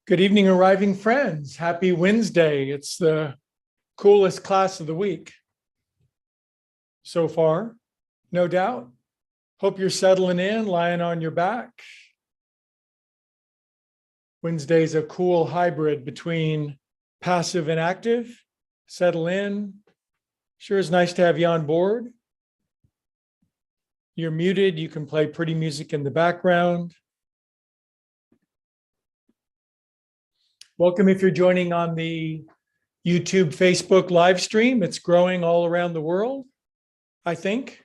Good evening, arriving friends. Happy Wednesday. It's the coolest class of the week so far, no doubt. Hope you're settling in, lying on your back. Wednesday's a cool hybrid between passive and active. Settle in. Sure is nice to have you on board. You're muted. You can play pretty music in the background. Welcome if you're joining on the YouTube, Facebook live stream. It's growing all around the world, I think.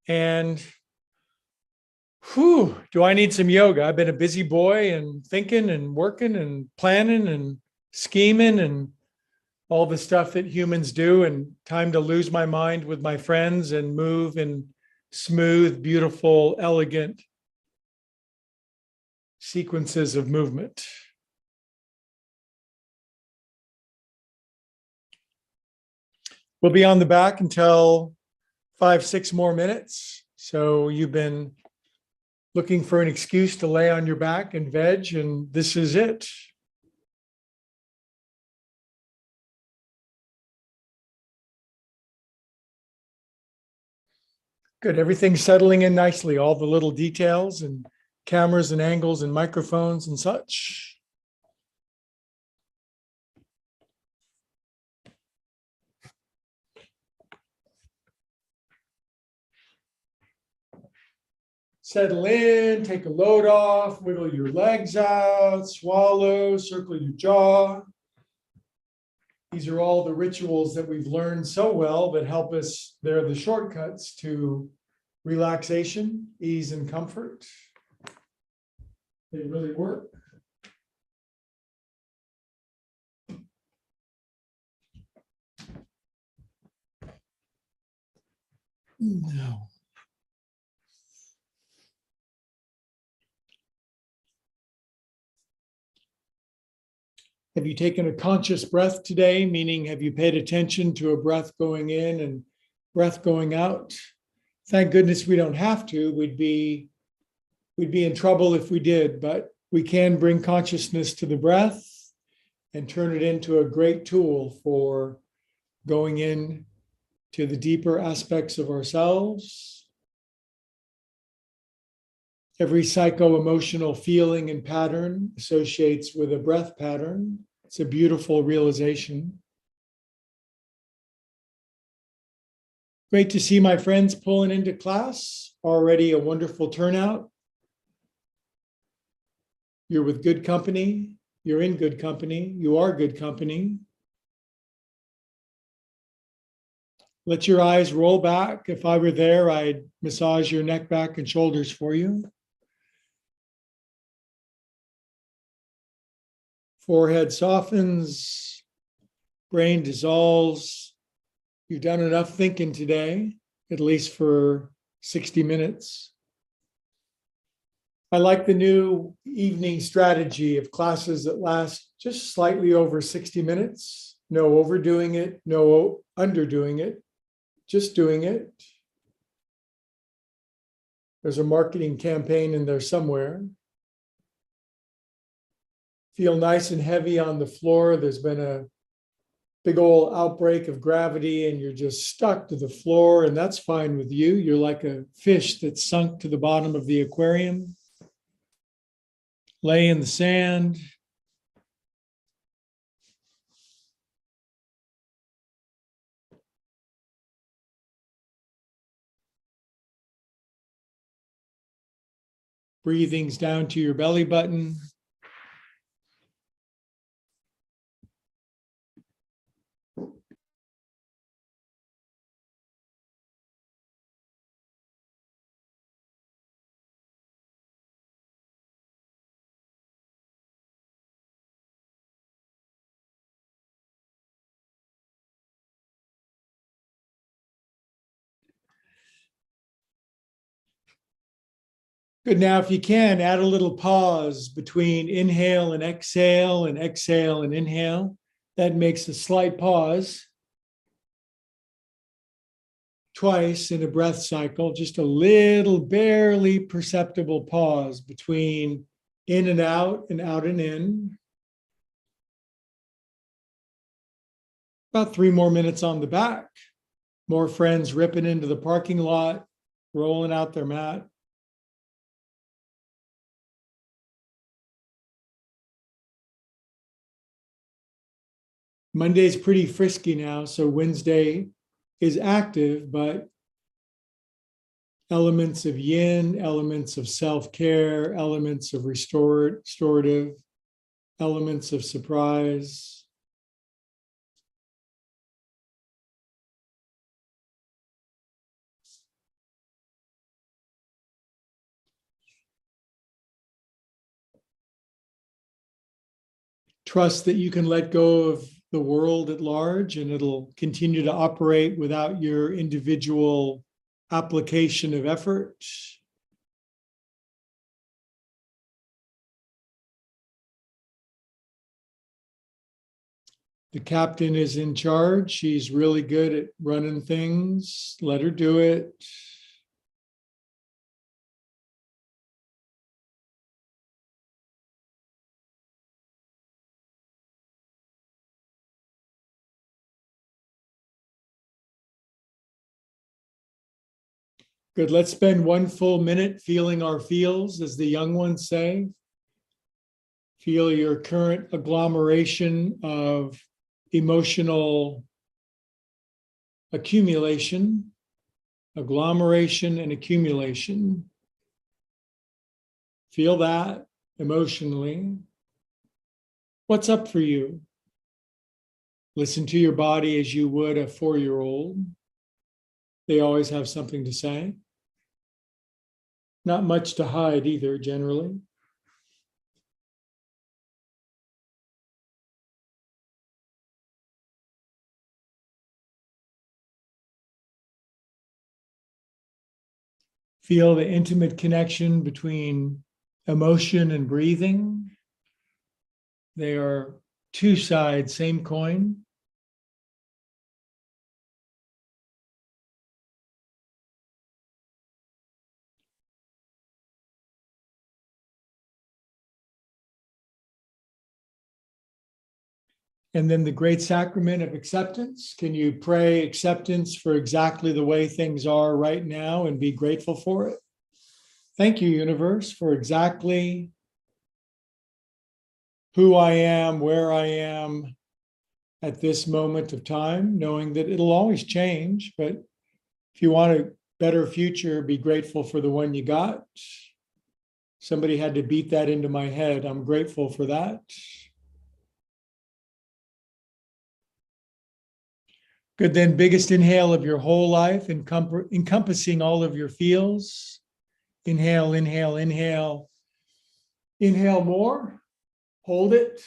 And do I need some yoga? I've been a busy boy and thinking and working and planning and scheming and all the stuff that humans do, and time to lose my mind with my friends and move in smooth, beautiful, elegant sequences of movement. We'll be on the back until 5-6 more minutes. So you've been looking for an excuse to lay on your back and veg, and this is it. Good, everything's settling in nicely, all the little details and cameras and angles and microphones and such. Settle in, take a load off, wiggle your legs out, swallow, circle your jaw. These are all the rituals that we've learned so well that help us. They're the shortcuts to relaxation, ease, and comfort. They really work. No. Have you taken a conscious breath today? Meaning, have you paid attention to a breath going in and breath going out? Thank goodness we don't have to. We'd be in trouble if we did, but we can bring consciousness to the breath and turn it into a great tool for going in to the deeper aspects of ourselves. Every psycho-emotional feeling and pattern associates with a breath pattern. It's a beautiful realization. Great to see my friends pulling into class. Already a wonderful turnout. You're with good company. You're in good company. You are good company. Let your eyes roll back. If I were there, I'd massage your neck, back, and shoulders for you. Forehead softens, brain dissolves. You've done enough thinking today, at least for 60 minutes. I like the new evening strategy of classes that last just slightly over 60 minutes. No overdoing it, no underdoing it, just doing it. There's a marketing campaign in there somewhere. Feel nice and heavy on the floor. There's been a big old outbreak of gravity and you're just stuck to the floor, and that's fine with you. You're like a fish that's sunk to the bottom of the aquarium. Lay in the sand. Breathing's down to your belly button. Good. Now, if you can, add a little pause between inhale and exhale and inhale. That makes a slight pause. Twice in a breath cycle, just a little, barely perceptible pause between in and out and in. About 3 more minutes on the back. More friends ripping into the parking lot, rolling out their mat. Monday's pretty frisky now, so Wednesday is active, but elements of yin, elements of self-care, elements of restorative, elements of surprise. Trust that you can let go of the world at large and it'll continue to operate without your individual application of effort. The captain is in charge. She's really good at running things. Let her do it. Good. Let's spend 1 full minute feeling our feels, as the young ones say. Feel your current agglomeration of emotional accumulation, agglomeration and accumulation. Feel that emotionally. What's up for you? Listen to your body as you would a 4-year-old. They always have something to say. Not much to hide either, generally. Feel the intimate connection between emotion and breathing. They are 2 sides, same coin. And then the great sacrament of acceptance. Can you pray acceptance for exactly the way things are right now and be grateful for it? Thank you, universe, for exactly who I am, where I am at this moment of time, knowing that it'll always change. But if you want a better future, be grateful for the one you got. Somebody had to beat that into my head. I'm grateful for that. Good, then biggest inhale of your whole life, encompassing all of your feels. Inhale, inhale, inhale. Inhale more, hold it.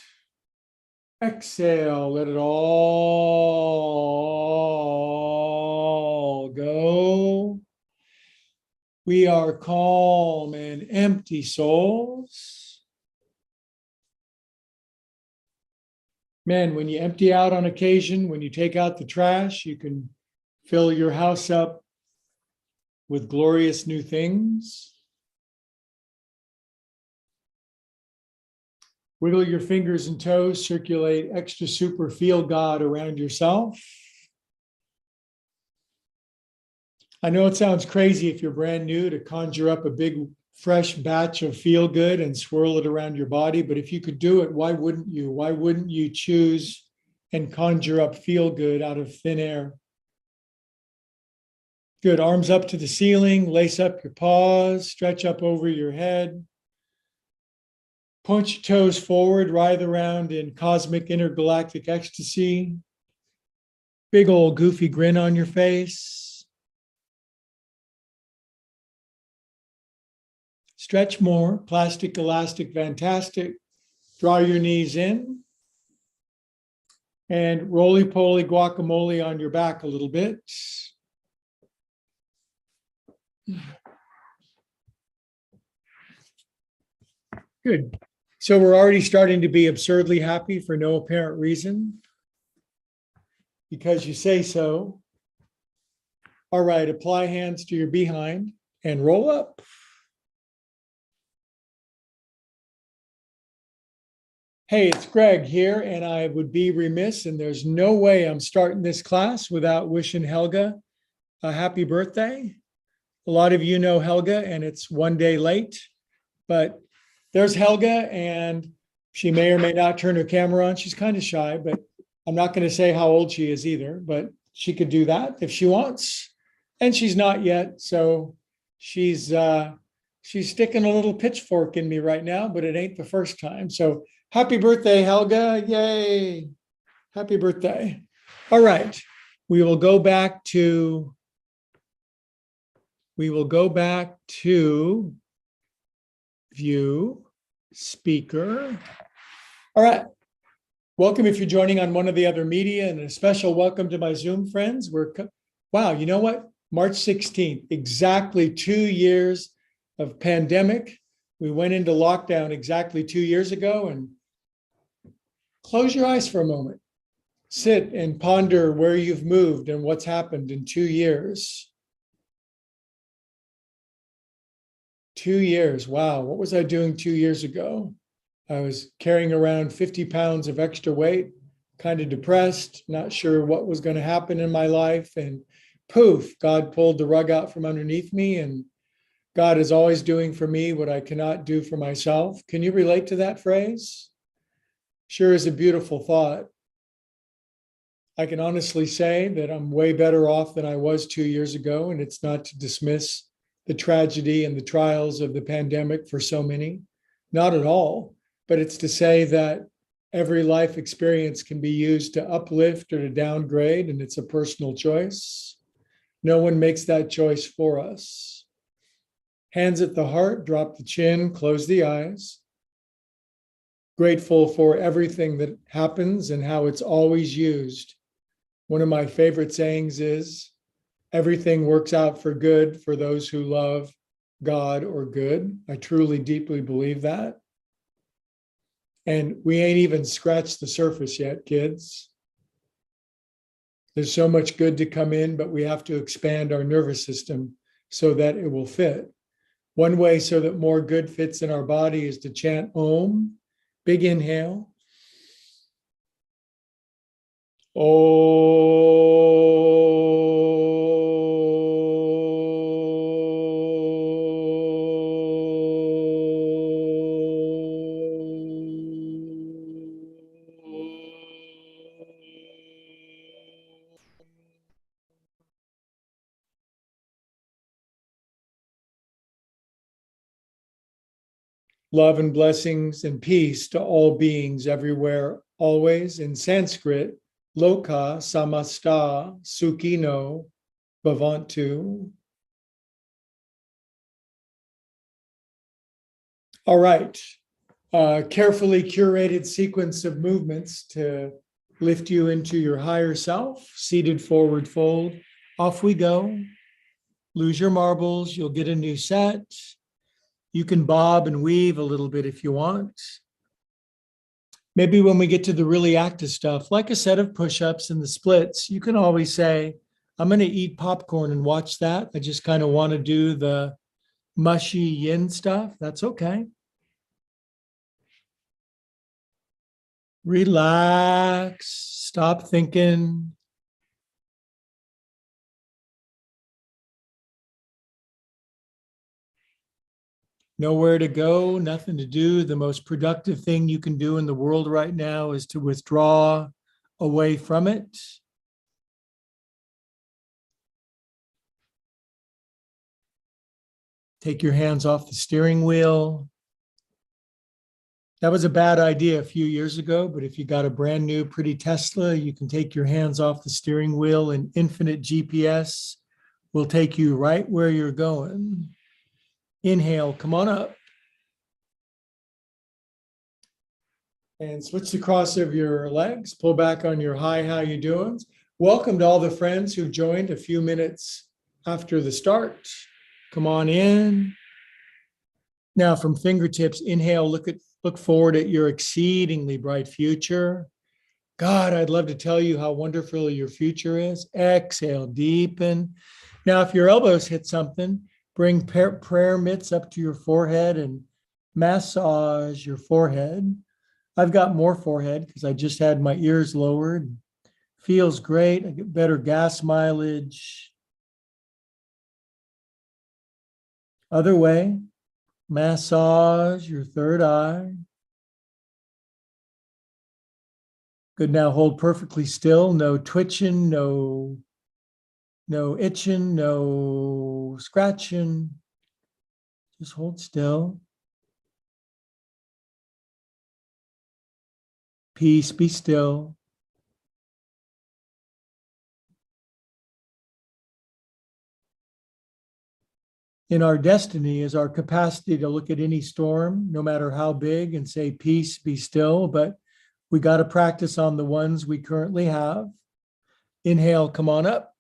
Exhale, let it all go. We are calm and empty souls. Man, when you empty out on occasion, when you take out the trash, you can fill your house up with glorious new things. Wiggle your fingers and toes, circulate extra super feel God around yourself. I know it sounds crazy if you're brand new to conjure up a big fresh batch of feel good and swirl it around your body, but if you could do it, why wouldn't you? Why wouldn't you choose and conjure up feel good out of thin air? Good, arms up to the ceiling, lace up your paws, stretch up over your head. Point your toes forward, writhe around in cosmic intergalactic ecstasy. Big old goofy grin on your face. Stretch more, plastic, elastic, fantastic. Draw your knees in. And roly-poly guacamole on your back a little bit. Good. So we're already starting to be absurdly happy for no apparent reason, because you say so. All right, apply hands to your behind and roll up. Hey, it's Greg here, and I would be remiss, and there's no way I'm starting this class without wishing Helga a happy birthday. A lot of you know Helga, and it's one day late, but there's Helga, and she may or may not turn her camera on. She's kind of shy, but I'm not going to say how old she is either, but she could do that if she wants. And she's not yet, so she's sticking a little pitchfork in me right now, but it ain't the first time. So happy birthday, Helga. Yay. Happy birthday. All right. We will go back to view speaker. All right. Welcome if you're joining on one of the other media, and a special welcome to my Zoom friends. Wow, you know what? March 16th, exactly 2 years of pandemic. We went into lockdown exactly 2 years ago, and close your eyes for a moment. Sit and ponder where you've moved and what's happened in 2 years. 2 years. Wow. What was I doing 2 years ago? I was carrying around 50 pounds of extra weight, kind of depressed, not sure what was going to happen in my life. And poof, God pulled the rug out from underneath me. And God is always doing for me what I cannot do for myself. Can you relate to that phrase? Sure is a beautiful thought. I can honestly say that I'm way better off than I was 2 years ago. And it's not to dismiss the tragedy and the trials of the pandemic for so many, not at all. But it's to say that every life experience can be used to uplift or to downgrade, and it's a personal choice. No one makes that choice for us. Hands at the heart, drop the chin, close the eyes. Grateful for everything that happens and how it's always used. One of my favorite sayings is, everything works out for good for those who love God or good. I truly, deeply believe that. And we ain't even scratched the surface yet, kids. There's so much good to come in, but we have to expand our nervous system so that it will fit. One way so that more good fits in our body is to chant Om. Big inhale. Om. Love and blessings and peace to all beings everywhere, always. In Sanskrit, loka samasta sukhino bhavantu. All right. Carefully curated sequence of movements to lift you into your higher self. Seated forward fold. Off we go. Lose your marbles. You'll get a new set. You can bob and weave a little bit if you want. Maybe when we get to the really active stuff, like a set of push-ups and the splits, you can always say, I'm going to eat popcorn and watch that. I just kind of want to do the mushy yin stuff. That's okay. Relax. Stop thinking. Nowhere to go, nothing to do. The most productive thing you can do in the world right now is to withdraw away from it. Take your hands off the steering wheel. That was a bad idea a few years ago, but if you got a brand new pretty Tesla, you can take your hands off the steering wheel, and infinite GPS will take you right where you're going. Inhale, come on up. And switch the cross of your legs. Pull back on your hi, how you doing? Welcome to all the friends who joined a few minutes after the start. Come on in. Now from fingertips, inhale, look forward at your exceedingly bright future. God, I'd love to tell you how wonderful your future is. Exhale, deepen. Now, if your elbows hit something, bring prayer mitts up to your forehead and massage your forehead. I've got more forehead because I just had my ears lowered. Feels great. I get better gas mileage. Other way, massage your third eye. Good. Now hold perfectly still. No twitching, no itching, no scratching. Just hold still. Peace, be still. In our destiny is our capacity to look at any storm, no matter how big, and say, peace, be still. But we got to practice on the ones we currently have. Inhale, come on up.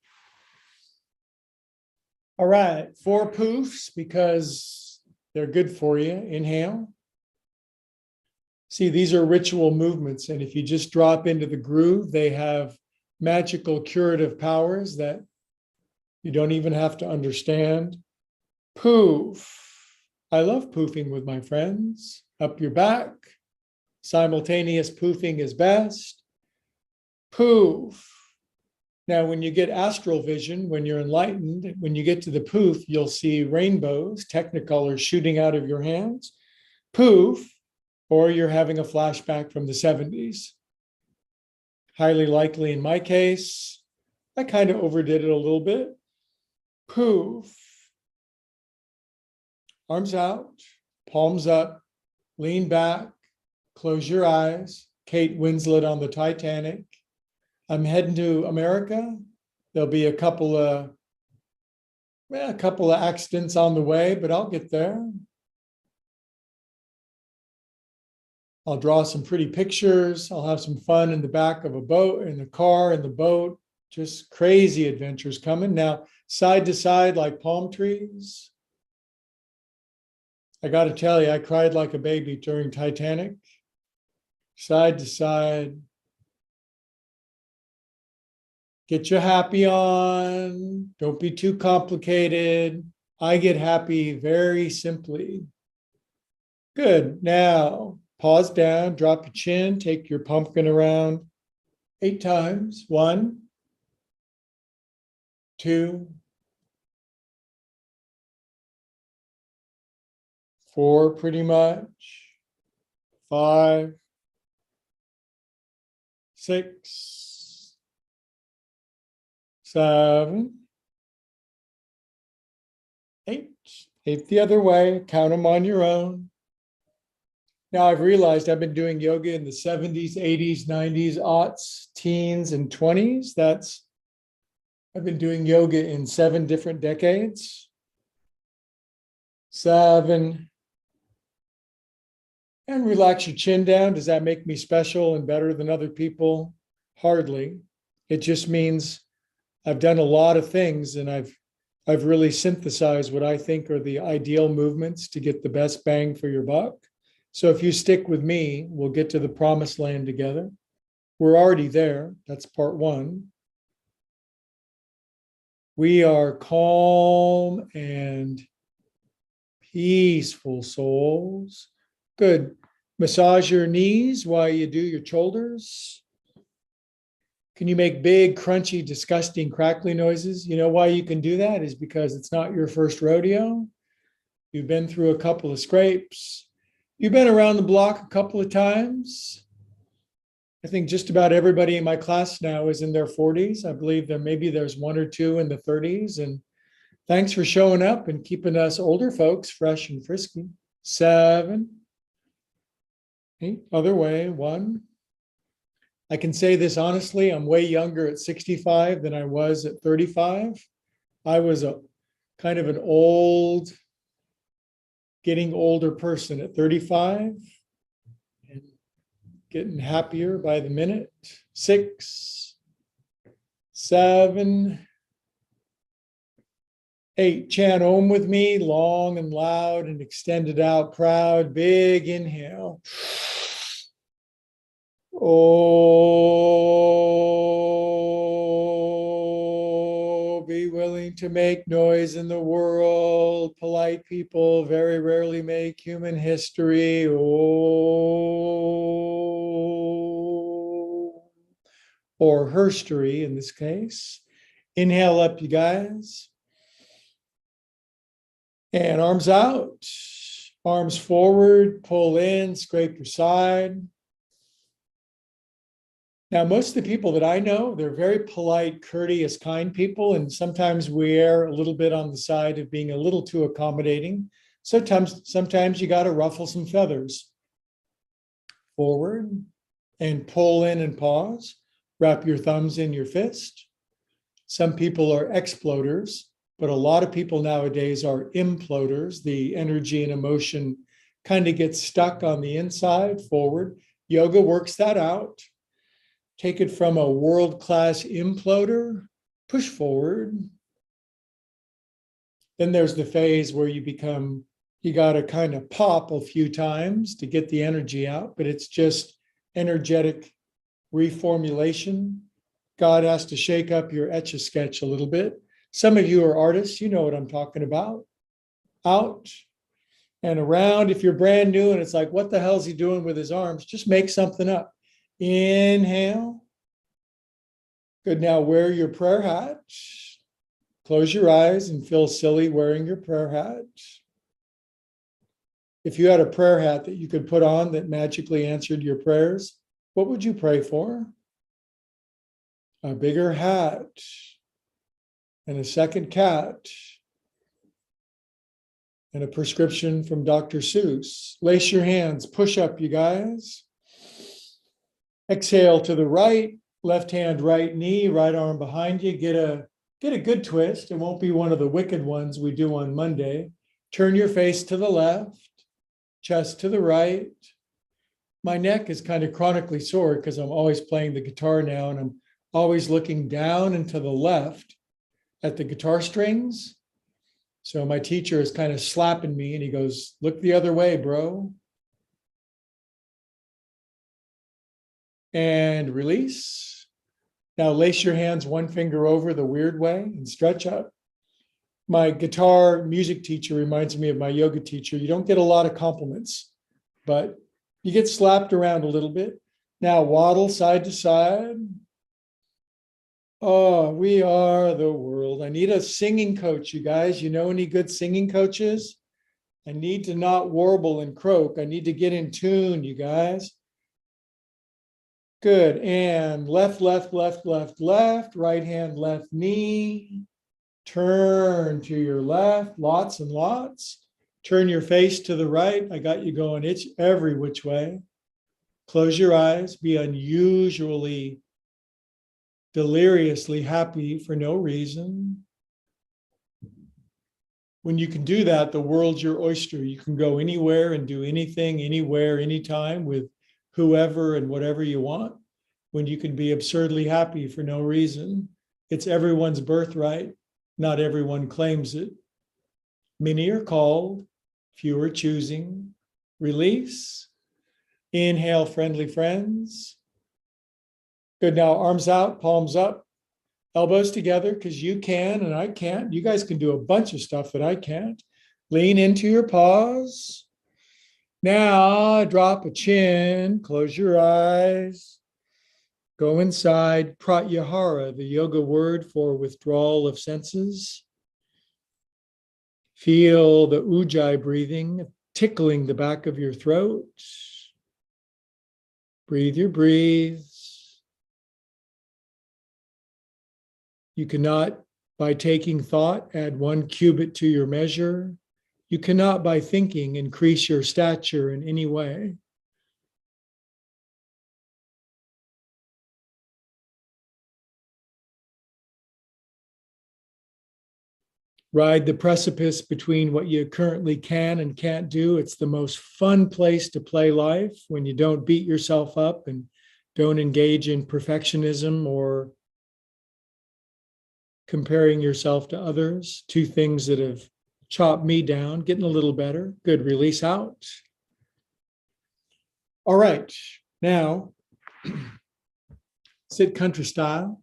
All right, 4 poofs because they're good for you. Inhale. See, these are ritual movements, and if you just drop into the groove, they have magical curative powers that you don't even have to understand. Poof. I love poofing with my friends. Up your back. Simultaneous poofing is best. Poof. Now, when you get astral vision, when you're enlightened, when you get to the poof, you'll see rainbows, technicolor shooting out of your hands. Poof. Or you're having a flashback from the 70s. Highly likely in my case, I kind of overdid it a little bit. Poof. Arms out, palms up, lean back, close your eyes. Kate Winslet on the Titanic. I'm heading to America. There'll be a couple of accidents on the way, but I'll get there. I'll draw some pretty pictures. I'll have some fun in the back of a boat, in the car, in the boat. Just crazy adventures coming. Now, side to side like palm trees. I got to tell you, I cried like a baby during Titanic. Side to side. Get your happy on. Don't be too complicated. I get happy very simply. Good. Now, pause down, drop your chin, take your pumpkin around 8 times. 1, 2, 4, pretty much. 5, 6, 7, 8. 8 the other way. Count them on your own. Now I've realized I've been doing yoga in the 70s, 80s, 90s, aughts, teens, and 20s. I've been doing yoga in 7 different decades. 7. And relax your chin down. Does that make me special and better than other people? Hardly. It just means I've done a lot of things and I've really synthesized what I think are the ideal movements to get the best bang for your buck. So if you stick with me, we'll get to the promised land together. We're already there. That's part 1. We are calm and peaceful souls. Good. Massage your knees while you do your shoulders. Can you make big, crunchy, disgusting, crackly noises? You know why you can do that is because it's not your first rodeo. You've been through a couple of scrapes. You've been around the block a couple of times. I think just about everybody in my class now is in their 40s. I believe there's 1 or 2 in the 30s. And thanks for showing up and keeping us older folks fresh and frisky. 7, 8, other way. 1. I can say this honestly, I'm way younger at 65 than I was at 35. I was a kind of an getting older person at 35 and getting happier by the minute. 6, 7, 8. Chant Om with me, long and loud and extended out, proud, big inhale. Oh, be willing going to make noise in the world. Polite people very rarely make human history. Oh, or herstory in this case. Inhale up, you guys. And arms out, arms forward, pull in, scrape your side. Now, most of the people that I know, they're very polite, courteous, kind people. And sometimes we err a little bit on the side of being a little too accommodating. Sometimes you got to ruffle some feathers. Forward and pull in and pause. Wrap your thumbs in your fist. Some people are exploders, but a lot of people nowadays are imploders. The energy and emotion kind of gets stuck on the inside. Forward. Yoga works that out. Take it from a world-class imploder, push forward. Then there's the phase where you got to kind of pop a few times to get the energy out, but it's just energetic reformulation. God has to shake up your Etch-a-Sketch a little bit. Some of you are artists, you know what I'm talking about. Out and around. If you're brand new and it's like, what the hell is he doing with his arms? Just make something up. Inhale. Good. Now wear your prayer hat. Close your eyes and feel silly wearing your prayer hat. If you had a prayer hat that you could put on that magically answered your prayers, what would you pray for? A bigger hat and a second cat and a prescription from Dr. Seuss. Lace your hands, push up, you guys. Exhale to the right, left hand, right knee, right arm behind you. Get a good twist. It won't be one of the wicked ones we do on Monday. Turn your face to the left, chest to the right. My neck is kind of chronically sore because I'm always playing the guitar now and I'm always looking down and to the left at the guitar strings. So my teacher is kind of slapping me and he goes, look the other way, bro. And release. Now lace your hands one finger over the weird way and stretch up. My guitar music teacher reminds me of my yoga teacher. You don't get a lot of compliments, but you get slapped around a little bit. Now waddle side to side. Oh, we are the world. I need a singing coach, you guys. You know any good singing coaches? I need to not warble and croak. I need to get in tune, you guys. Good. And left, left, left, left, left. Right hand, left knee. Turn to your left. Lots and lots. Turn your face to the right. I got you going. It's every which way. Close your eyes. Be unusually, deliriously happy for no reason. When you can do that, the world's your oyster. You can go anywhere and do anything, anywhere, anytime with whoever and whatever you want. When you can be absurdly happy for no reason, it's everyone's birthright. Not everyone claims it. Many are called, few are choosing. Release. Inhale, friendly friends. Good. Now arms out, palms up, elbows together because you can and I can't. You guys can do a bunch of stuff that I can't. Lean into your paws. Now drop a chin, close your eyes. Go inside. Pratyahara, the yoga word for withdrawal of senses. Feel the ujjayi breathing tickling the back of your throat. Breathe your breaths. You cannot, by taking thought, add 1 cubit to your measure. You cannot, by thinking, increase your stature in any way. Ride the precipice between what you currently can and can't do. It's the most fun place to play life when you don't beat yourself up and don't engage in perfectionism or comparing yourself to others. 2 things that have chopped me down, getting a little better. Good. Release out. All right. Now, sit country style.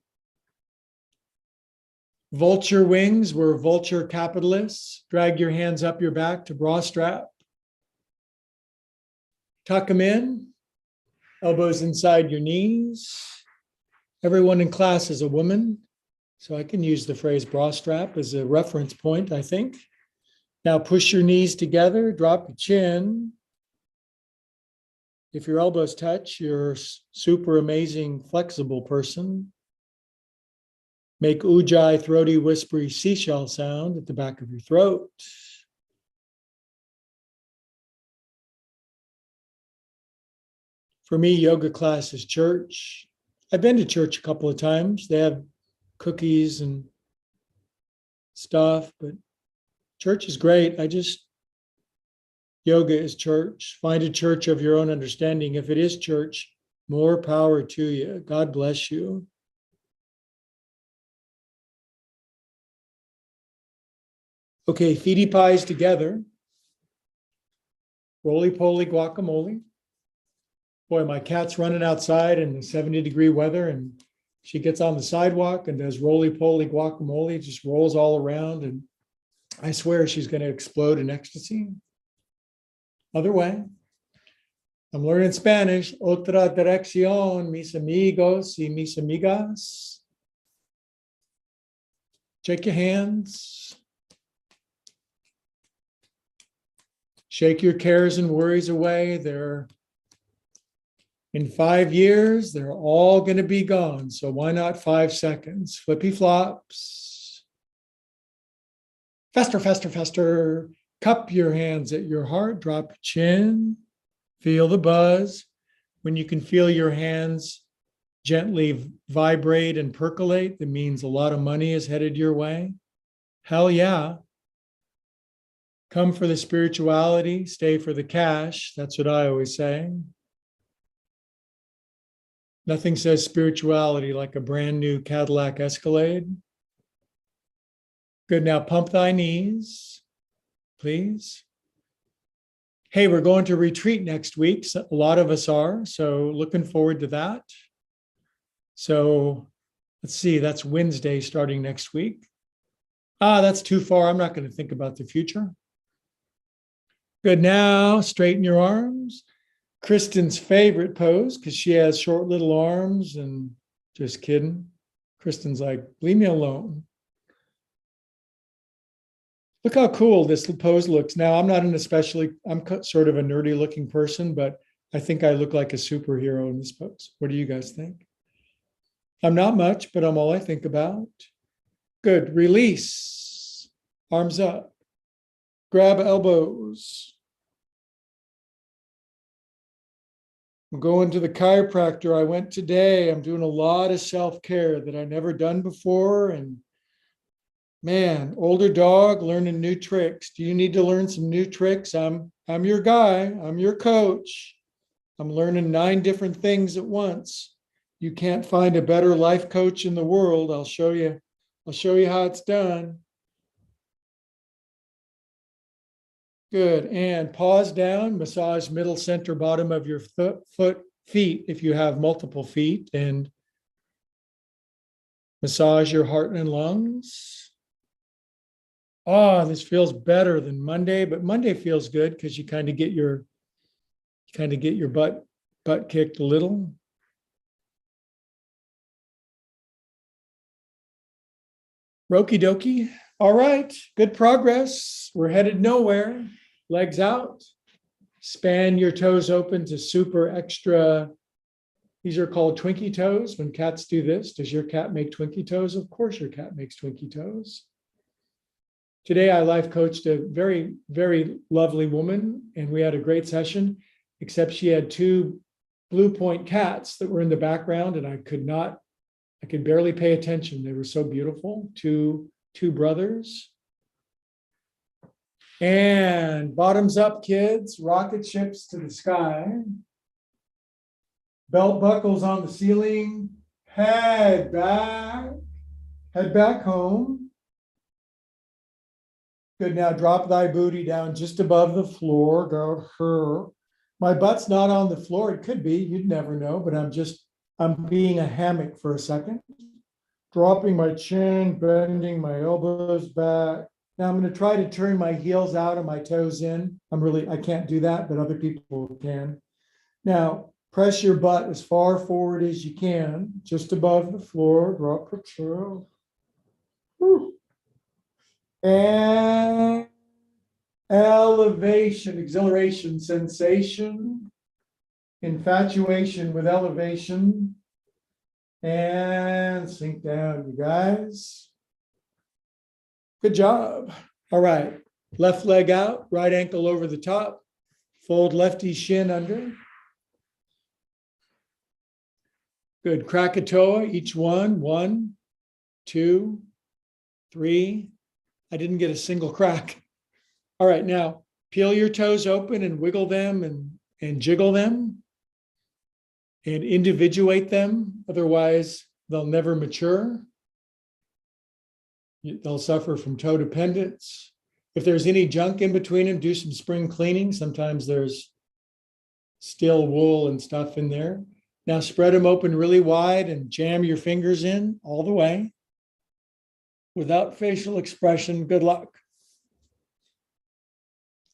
Vulture wings, we're vulture capitalists. Drag your hands up your back to bra strap. Tuck them in, elbows inside your knees. Everyone in class is a woman, so I can use the phrase bra strap as a reference point, I think. Now push your knees together, drop your chin. If your elbows touch, you're a super amazing, flexible person. Make ujjayi, throaty, whispery seashell sound at the back of your throat. For me, yoga class is church. I've been to church a couple of times. They have cookies and stuff, but church is great. Yoga is church. Find a church of your own understanding. If it is church, more power to you. God bless you. Okay, feety pies together. Roly-poly guacamole. Boy, my cat's running outside in the 70-degree weather, and she gets on the sidewalk and does roly-poly guacamole, just rolls all around, and I swear she's going to explode in ecstasy. Other way. I'm learning Spanish. Otra dirección, mis amigos y mis amigas. Shake your hands. Shake your cares and worries away. In 5 years, they're all going to be gone. So why not 5 seconds? Flippy flops. Faster, faster, faster. Cup your hands at your heart. Drop your chin. Feel the buzz. When you can feel your hands gently vibrate and percolate, that means a lot of money is headed your way. Hell yeah. Come for the spirituality, stay for the cash. That's what I always say. Nothing says spirituality like a brand new Cadillac Escalade. Good, now pump thy knees, please. Hey, we're going to retreat next week. So a lot of us are, so looking forward to that. So let's see, that's Wednesday starting next week. That's too far. I'm not going to think about the future. Good, now straighten your arms. Kristen's favorite pose, because she has short little arms, and just kidding. Kristen's like, leave me alone. Look how cool this pose looks. Now, I'm sort of a nerdy looking person, but I think I look like a superhero in this pose. What do you guys think? I'm not much, but I'm all I think about. Good, release. Arms up. Grab elbows. I'm going to the chiropractor. I went today. I'm doing a lot of self-care that I never done before. And man, older dog learning new tricks. Do you need to learn some new tricks? I'm your guy. I'm your coach. I'm learning 9 different things at once. You can't find a better life coach in the world. I'll show you how it's done. Good, and pause down, massage middle, center, bottom of your feet if you have multiple feet, and massage your heart and lungs. This feels better than Monday, but Monday feels good because you kind of get your butt kicked a little. Roki dokie. All right, good progress. We're headed nowhere. Legs out. Span your toes open to super extra. These are called Twinkie toes. When cats do this, does your cat make Twinkie toes? Of course your cat makes Twinkie toes. Today I life coached a very, very lovely woman, and we had a great session, except she had 2 blue point cats that were in the background, and I could barely pay attention. They were so beautiful. Two brothers. And bottoms up, kids. Rocket ships to the sky. Belt buckles on the ceiling. Head back. Head back home. Good, now drop thy booty down just above the floor. Go her. My butt's not on the floor. It could be, you'd never know, but I'm being a hammock for a second. dropping my chin, bending my elbows back. Now I'm going to try to turn my heels out and my toes in. I can't do that, but other people can. Now, press your butt as far forward as you can, just above the floor. Drop your chin. And elevation, exhilaration, sensation, infatuation with elevation, and sink down, you guys. Good job. All right. Left leg out, right ankle over the top. Fold lefty shin under. Good. Krakatoa, each one. 1, 2, 3. I didn't get a single crack. All right. Now, peel your toes open and wiggle them and jiggle them and individuate them. Otherwise, they'll never mature. They'll suffer from toe dependence. If there's any junk in between them, do some spring cleaning. Sometimes there's still wool and stuff in there. Now spread them open really wide and jam your fingers in all the way. Without facial expression, good luck.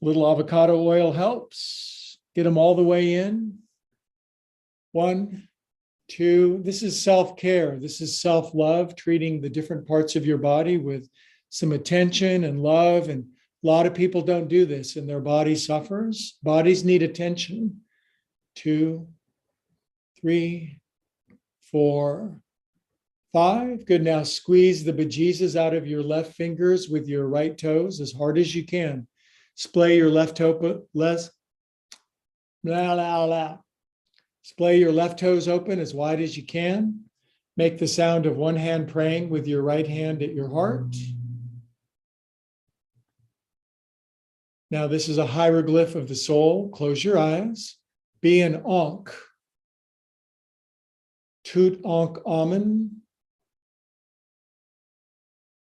Little avocado oil helps. Get them all the way in. 1, 2. This is self-care. This is self-love, treating the different parts of your body with some attention and love. And a lot of people don't do this and their body suffers. Bodies need attention. 2, 3, 4, 5. Good. Now squeeze the bejesus out of your left fingers with your right toes as hard as you can. Splay your left toe, Splay your left toes open as wide as you can. Make the sound of one hand praying with your right hand at your heart. Now this is a hieroglyph of the soul. Close your eyes. Be an Ankh. Tut Ankh Amen.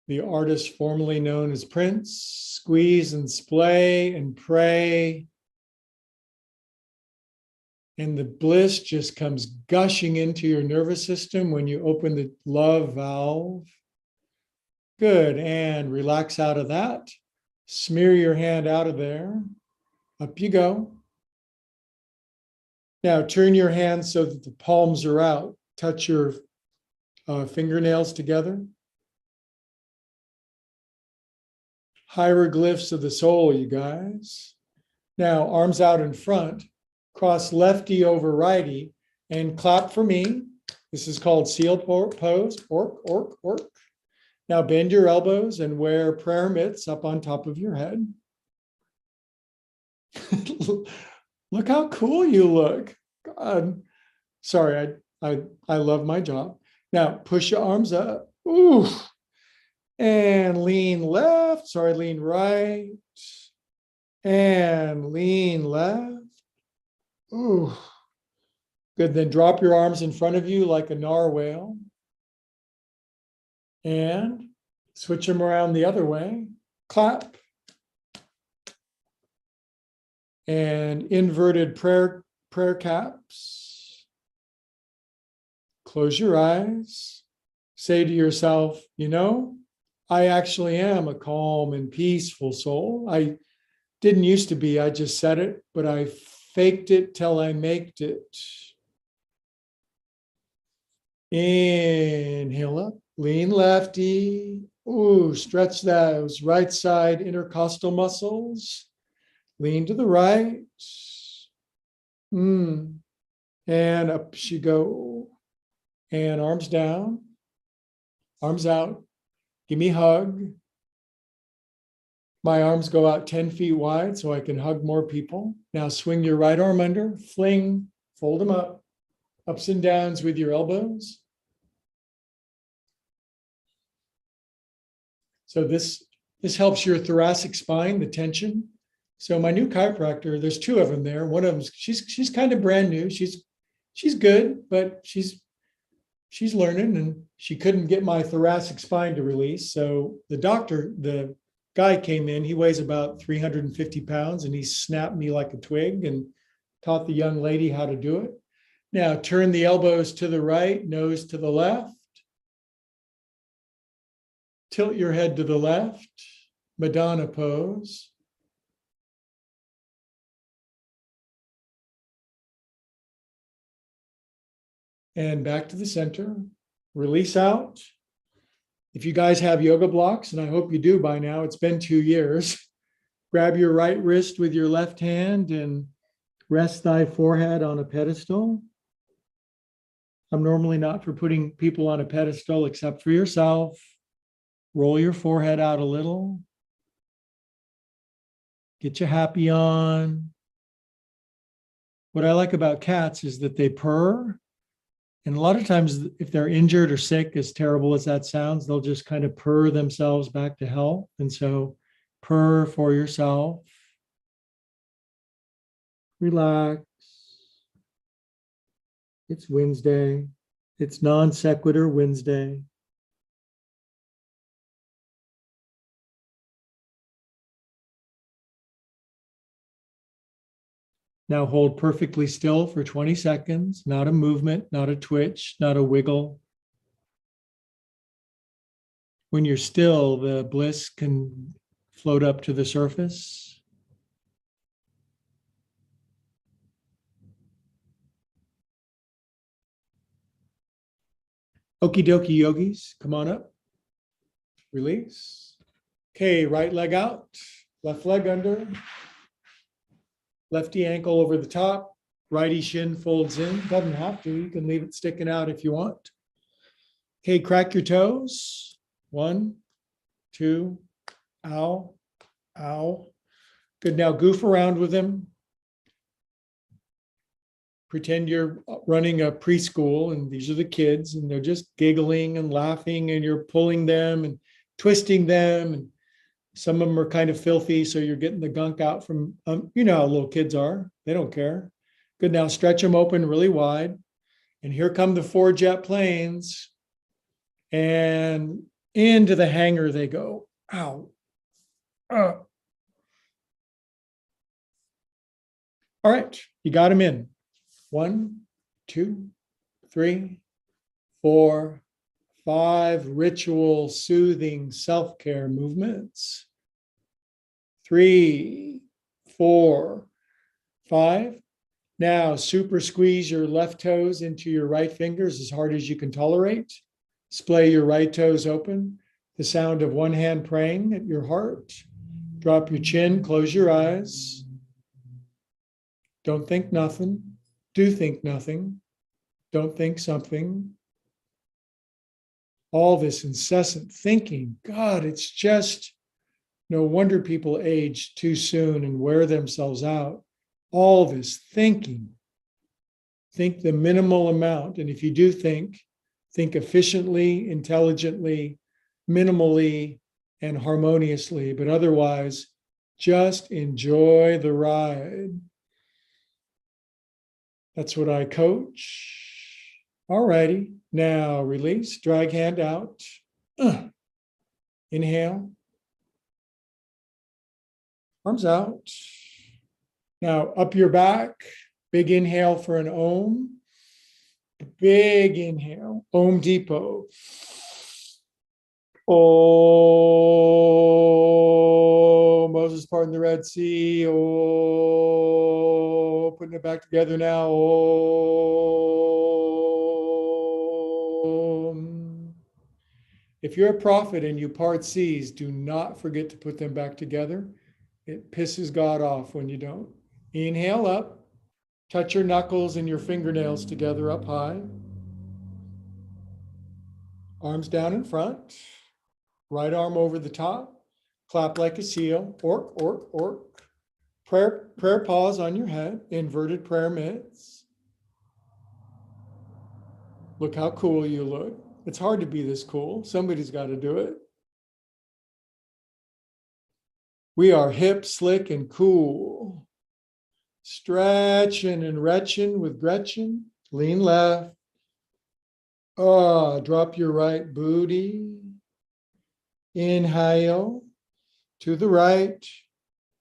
The artist formerly known as Prince. Squeeze and splay and pray. And the bliss just comes gushing into your nervous system when you open the love valve. Good. And relax out of that. Smear your hand out of there. Up you go. Now turn your hands so that the palms are out. Touch your fingernails together. Hieroglyphs of the soul, you guys. Now arms out in front. Cross lefty over righty and clap for me. This is called seal pose, ork, ork, ork. Now bend your elbows and wear prayer mitts up on top of your head. Look how cool you look. God. Sorry, I love my job. Now push your arms up. Ooh. And lean left, lean right. And lean left. Ooh, good. Then drop your arms in front of you like a narwhal. And switch them around the other way. Clap. And inverted prayer caps. Close your eyes. Say to yourself, you know, I actually am a calm and peaceful soul. I didn't used to be, I just said it, but I faked it till I maked it. Inhale up, lean lefty. Ooh, stretch those right side intercostal muscles. Lean to the right. And up she go. And arms down, arms out. Give me a hug. My arms go out 10 feet wide so I can hug more people. Now swing your right arm under, fling, fold them up, ups and downs with your elbows. So this helps your thoracic spine, the tension. So my new chiropractor, there's 2 of them there. One of them, she's kind of brand new. She's good, but she's learning, and she couldn't get my thoracic spine to release. So the guy came in, he weighs about 350 pounds, and he snapped me like a twig and taught the young lady how to do it. Now turn the elbows to the right, nose to the left. Tilt your head to the left, Madonna pose. And back to the center. Release out. If you guys have yoga blocks, and I hope you do by now, it's been 2 years, grab your right wrist with your left hand and rest thy forehead on a pedestal. I'm normally not for putting people on a pedestal except for yourself. Roll your forehead out a little. Get you happy on. What I like about cats is that they purr. And a lot of times, if they're injured or sick, as terrible as that sounds, they'll just kind of purr themselves back to health. And so purr for yourself. Relax. It's Wednesday. It's non sequitur Wednesday. Now hold perfectly still for 20 seconds, not a movement, not a twitch, not a wiggle. When you're still, the bliss can float up to the surface. Okie dokie yogis, come on up. Release. Okay, right leg out, left leg under. Lefty ankle over the top, righty shin folds in. Doesn't have to, you can leave it sticking out if you want. Okay, crack your toes. 1, 2, ow, ow. Good, now goof around with them. Pretend you're running a preschool and these are the kids and they're just giggling and laughing and you're pulling them and twisting them. And some of them are kind of filthy, so you're getting the gunk out from, you know how little kids are. They don't care. Good, now stretch them open really wide. And here come the 4 jet planes. And into the hangar they go. Ow. All right, you got them in. 1, 2, 3, 4, 5 ritual soothing self-care movements. 3, 4, 5. Now super squeeze your left toes into your right fingers as hard as you can tolerate. Splay your right toes open. The sound of one hand praying at your heart. Drop your chin, close your eyes. Don't think nothing. Do think nothing. Don't think something. All this incessant thinking. God, it's just no wonder people age too soon and wear themselves out. All this thinking. Think the minimal amount. And if you do think efficiently, intelligently, minimally, and harmoniously. But otherwise, just enjoy the ride. That's what I coach. All righty, now release, drag hand out. Inhale. Arms out. Now up your back, big inhale for an Om. Big inhale, Om Depot. Oh, Moses parting the Red Sea. Oh, putting it back together now. Oh. If you're a prophet and you part seas, do not forget to put them back together. It pisses God off when you don't. Inhale up. Touch your knuckles and your fingernails together up high. Arms down in front. Right arm over the top. Clap like a seal. Ork, ork, ork. Prayer pause on your head. Inverted prayer mitts. Look how cool you look. It's hard to be this cool. Somebody's got to do it. We are hip, slick, and cool. Stretching and retching with Gretchen. Lean left. Drop your right booty. Inhale to the right.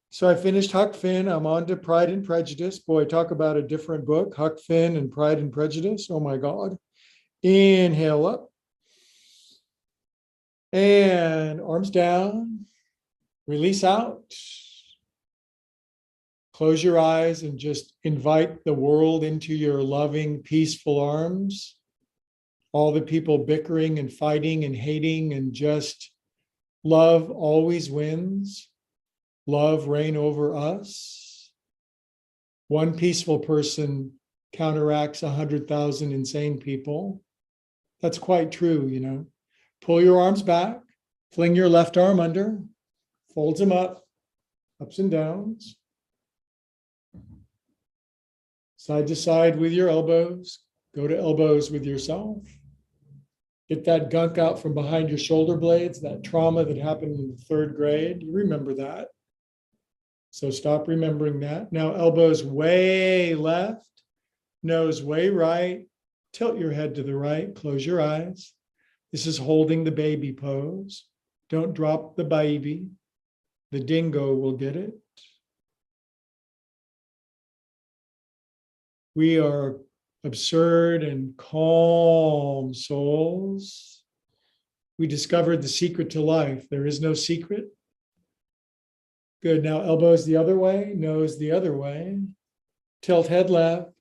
So I finished Huck Finn. I'm on to Pride and Prejudice. Boy, talk about a different book. Huck Finn and Pride and Prejudice. Oh my God. Inhale up. And arms down, release out. Close your eyes and just invite the world into your loving, peaceful arms. All the people bickering and fighting and hating, and just love always wins. Love reign over us. One peaceful person counteracts 100,000 insane people. That's quite true, you know. Pull your arms back, fling your left arm under, folds them up, ups and downs. Side to side with your elbows. Go to elbows with yourself. Get that gunk out from behind your shoulder blades, that trauma that happened in the 3rd grade. You remember that. So stop remembering that. Now elbows way left, nose way right. Tilt your head to the right. Close your eyes. This is holding the baby pose. Don't drop the baby. The dingo will get it. We are absurd and calm souls. We discovered the secret to life. There is no secret. Good. Now elbows the other way, nose the other way. Tilt head left.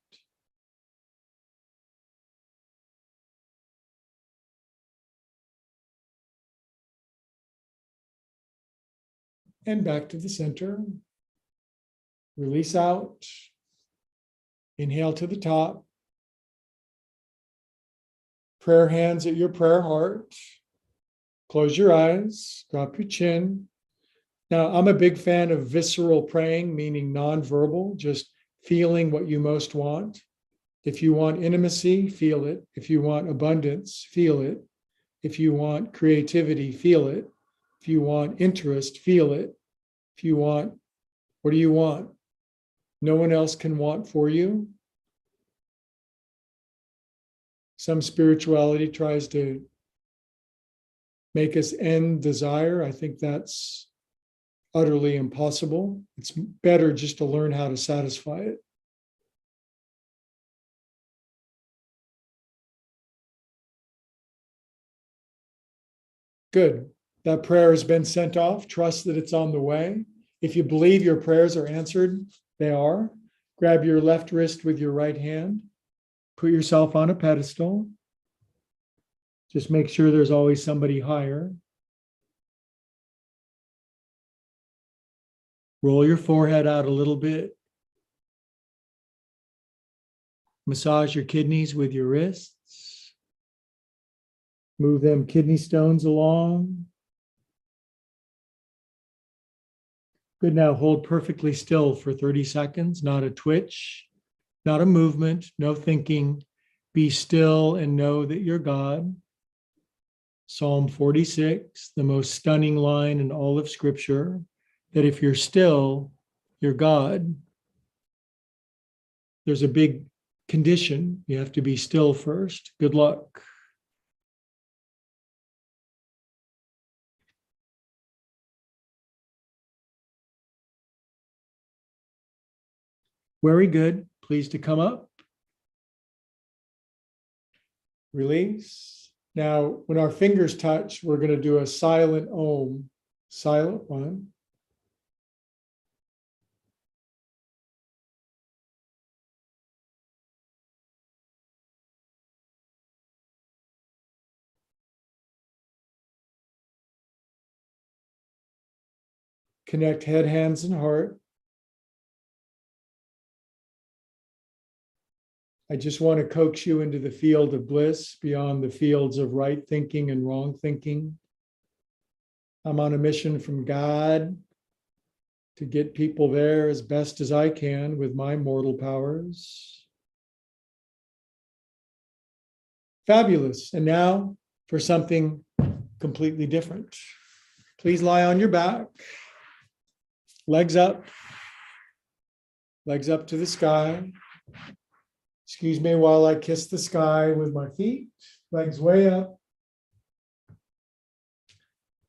And back to the center. Release out. Inhale to the top. Prayer hands at your prayer heart. Close your eyes, drop your chin. Now, I'm a big fan of visceral praying, meaning nonverbal, just feeling what you most want. If you want intimacy, feel it. If you want abundance, feel it. If you want creativity, feel it. If you want interest, feel it. If you want, what do you want? No one else can want for you. Some spirituality tries to make us end desire. I think that's utterly impossible. It's better just to learn how to satisfy it. Good. That prayer has been sent off. Trust that it's on the way. If you believe your prayers are answered, they are. Grab your left wrist with your right hand. Put yourself on a pedestal. Just make sure there's always somebody higher. Roll your forehead out a little bit. Massage your kidneys with your wrists. Move them kidney stones along. Good. Now hold perfectly still for 30 seconds, not a twitch, not a movement, no thinking. Be still and know that you're God. Psalm 46, the most stunning line in all of Scripture, that if you're still, you're God. There's a big condition. You have to be still first. Good luck. Very good. Pleased to come up. Release. Now, when our fingers touch, we're going to do a silent Om. Silent one. Connect head, hands, and heart. I just want to coax you into the field of bliss beyond the fields of right thinking and wrong thinking. I'm on a mission from God to get people there as best as I can with my mortal powers. Fabulous. And now for something completely different. Please lie on your back, legs up to the sky. Excuse me while I kiss the sky with my feet, legs way up.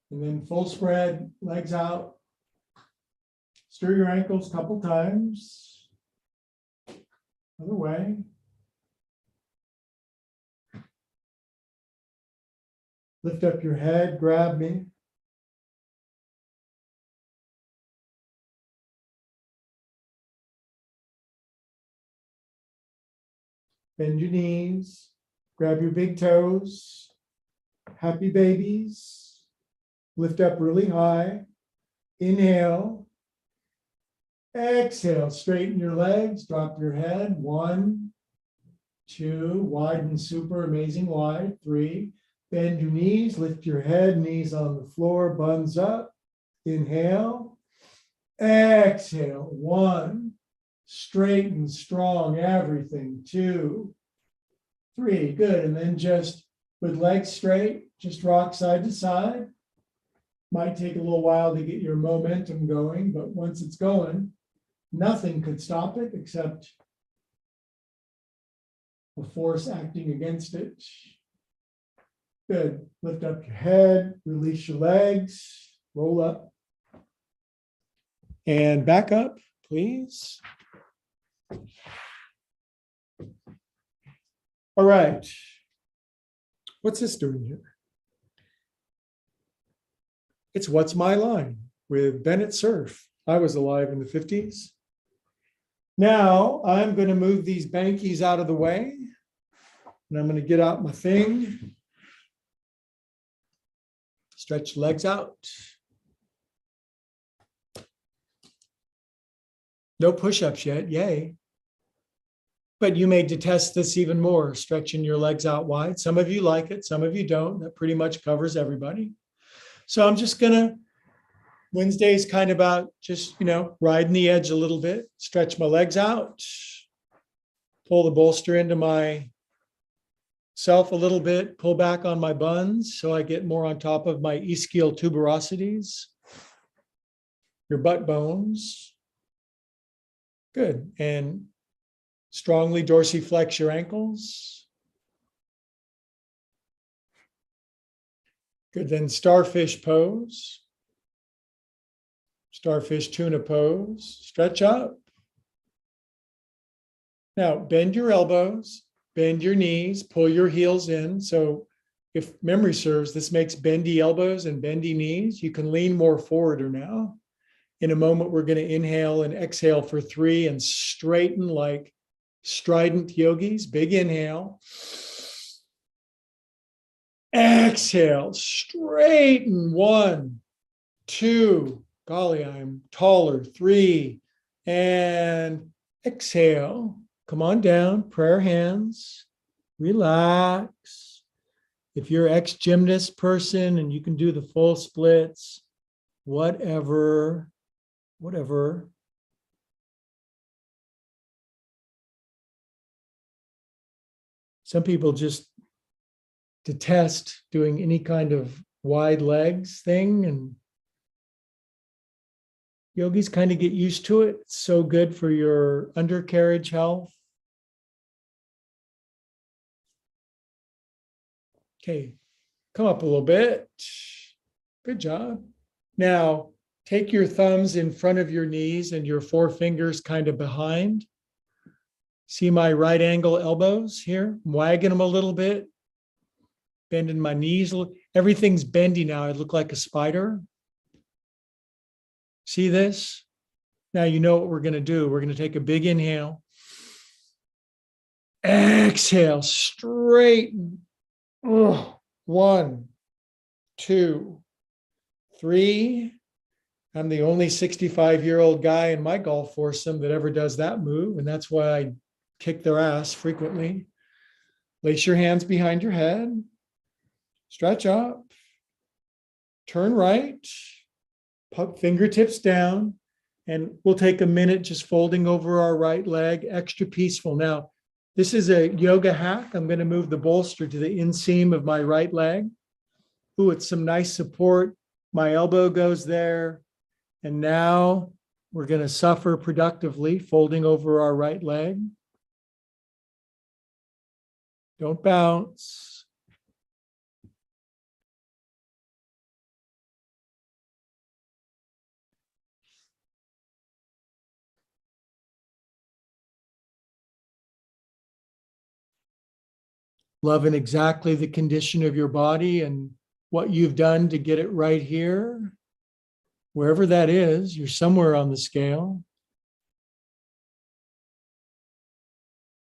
And then full spread, legs out. Stir your ankles a couple times. Other way. Lift up your head, grab me. Bend your knees, grab your big toes. Happy babies. Lift up really high. Inhale. Exhale, straighten your legs, drop your head. 1, 2, widen super amazing wide. 3, bend your knees, lift your head, knees on the floor, buns up. Inhale. Exhale. 1, straighten, strong, everything. 2, 3, good. And then just with legs straight, just rock side to side. Might take a little while to get your momentum going, but once it's going, nothing could stop it except a force acting against it. Good. Lift up your head, release your legs, roll up. And back up, please. All right. What's this doing here? It's What's My Line with Bennett Cerf. I was alive in the 50s. Now I'm going to move these bankies out of the way. And I'm going to get out my thing. Stretch legs out. No push-ups yet, yay. But you may detest this even more, stretching your legs out wide. Some of you like it, some of you don't. That pretty much covers everybody. So I'm just gonna, Wednesday is kind of about just, riding the edge a little bit, stretch my legs out, pull the bolster into my self a little bit, pull back on my buns so I get more on top of my ischial tuberosities, your butt bones. Good. And strongly dorsiflex your ankles. Good, then starfish pose. Starfish tuna pose. Stretch up. Now bend your elbows, bend your knees, pull your heels in. So if memory serves, this makes bendy elbows and bendy knees. You can lean more forward or now. In a moment, we're going to inhale and exhale for 3 and straighten like strident yogis. Big inhale. Exhale, straighten. 1, 2, golly, I'm taller. 3, and exhale. Come on down, prayer hands, relax. If you're ex-gymnast person and you can do the full splits, whatever. Some people just detest doing any kind of wide legs thing, and yogis kind of get used to it. It's so good for your undercarriage health. Okay, come up a little bit. Good job. Now, take your thumbs in front of your knees and your 4 fingers kind of behind. See my right angle elbows here? I'm wagging them a little bit. Bending my knees. Everything's bendy now. I look like a spider. See this? Now you know what we're going to do. We're going to take a big inhale. Exhale, straighten. 1, 2, 3. I'm the only 65-year-old guy in my golf foursome that ever does that move, and that's why I kick their ass frequently. Place your hands behind your head. Stretch up, turn right, put fingertips down, and we'll take a minute just folding over our right leg, extra peaceful. Now, this is a yoga hack. I'm going to move the bolster to the inseam of my right leg. Ooh, it's some nice support. My elbow goes there. And now we're going to suffer productively, folding over our right leg. Don't bounce. Loving exactly the condition of your body and what you've done to get it right here. Wherever that is, you're somewhere on the scale.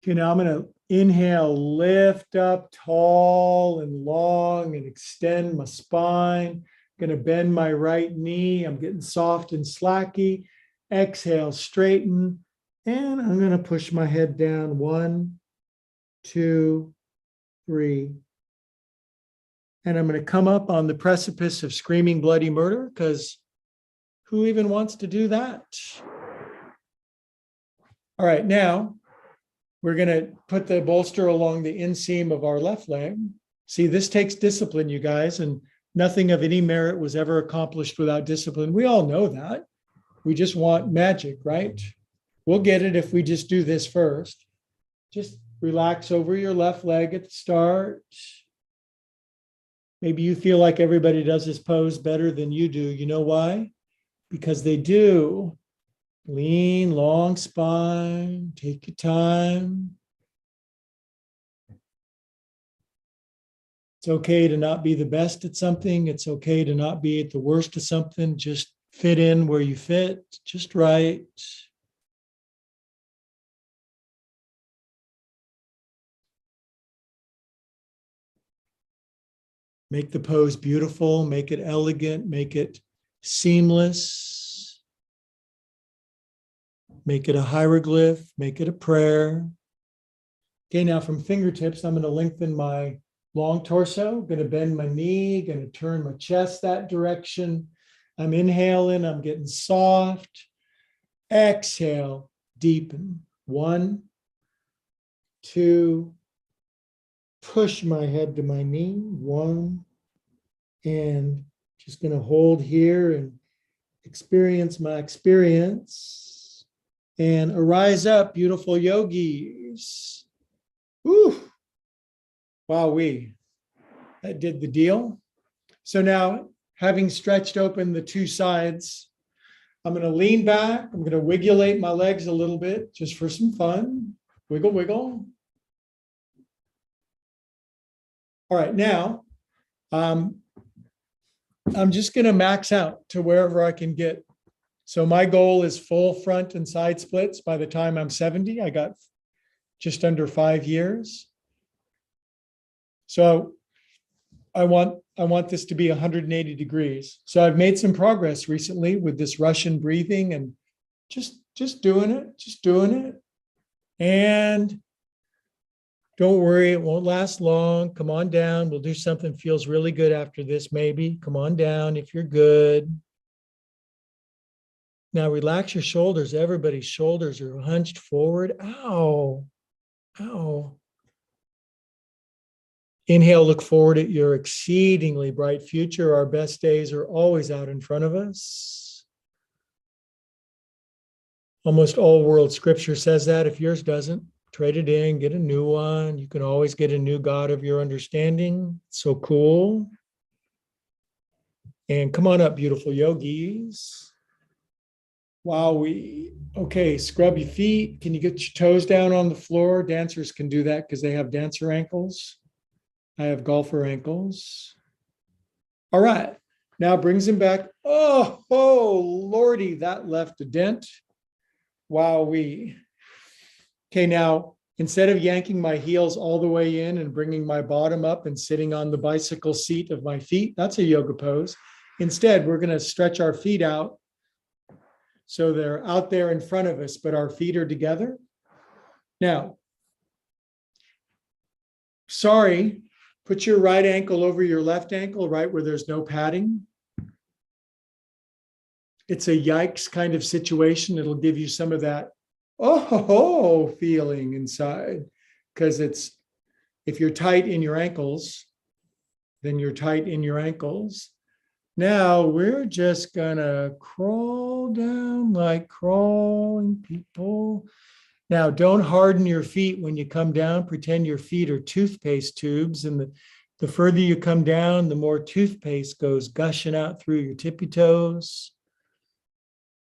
Okay, now I'm going to inhale, lift up tall and long and extend my spine. I'm going to bend my right knee. I'm getting soft and slacky. Exhale, straighten. And I'm going to push my head down. 1, 2, 3. And I'm going to come up on the precipice of screaming bloody murder, because who even wants to do that? All right, now we're going to put the bolster along the inseam of our left leg. See, this takes discipline, you guys, and nothing of any merit was ever accomplished without discipline. We all know that. We just want magic, right? We'll get it if we just do this first. Just relax over your left leg at the start. Maybe you feel like everybody does this pose better than you do. You know why? Because they do. Lean, long spine, take your time. It's okay to not be the best at something. It's okay to not be at the worst at something. Just fit in where you fit, just right. Make the pose beautiful, make it elegant, make it seamless. Make it a hieroglyph, make it a prayer. Okay, now from fingertips, I'm going to lengthen my long torso, going to bend my knee, going to turn my chest that direction. I'm inhaling, I'm getting soft. Exhale, deepen. 1, 2, push my head to my knee. 1, and just going to hold here and experience my experience. And arise up, beautiful yogis. Woo! Wowee. That did the deal. So now, having stretched open the two sides, I'm going to lean back. I'm going to wigulate my legs a little bit just for some fun. Wiggle, wiggle. All right, now, I'm just going to max out to wherever I can get. So my goal is full front and side splits by the time I'm 70. I got just under 5 years. So I want this to be 180 degrees. So I've made some progress recently with this Russian breathing and just doing it. And don't worry, it won't last long. Come on down. We'll do something feels really good after this, maybe. Come on down if you're good. Now relax your shoulders. Everybody's shoulders are hunched forward. Ow, ow. Inhale, look forward at your exceedingly bright future. Our best days are always out in front of us. Almost all world scripture says that. If yours doesn't, trade it in, get a new one. You can always get a new God of your understanding. So cool. And come on up, beautiful yogis. Wow, okay, scrub your feet. Can you get your toes down on the floor? Dancers can do that because they have dancer ankles. I have golfer ankles. All right, now brings him back. Oh, Lordy, that left a dent. Wow, okay, now instead of yanking my heels all the way in and bringing my bottom up and sitting on the bicycle seat of my feet, that's a yoga pose. Instead, we're going to stretch our feet out. So they're out there in front of us, but our feet are together. Now, sorry, put your right ankle over your left ankle, right where there's no padding. It's a yikes kind of situation. It'll give you some of that feeling inside, because if you're tight in your ankles, then you're tight in your ankles. Now we're just gonna crawl down like crawling people. Now don't harden your feet when you come down. Pretend your feet are toothpaste tubes, and the further you come down, the more toothpaste goes gushing out through your tippy toes.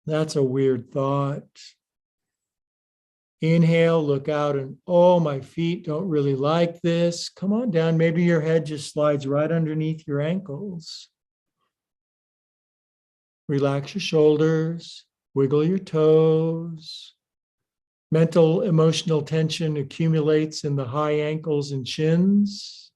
That's a weird thought. Inhale, look out and, oh, my feet don't really like this. Come on down. Maybe your head just slides right underneath your ankles. Relax your shoulders, wiggle your toes. Mental, emotional tension accumulates in the high ankles and shins.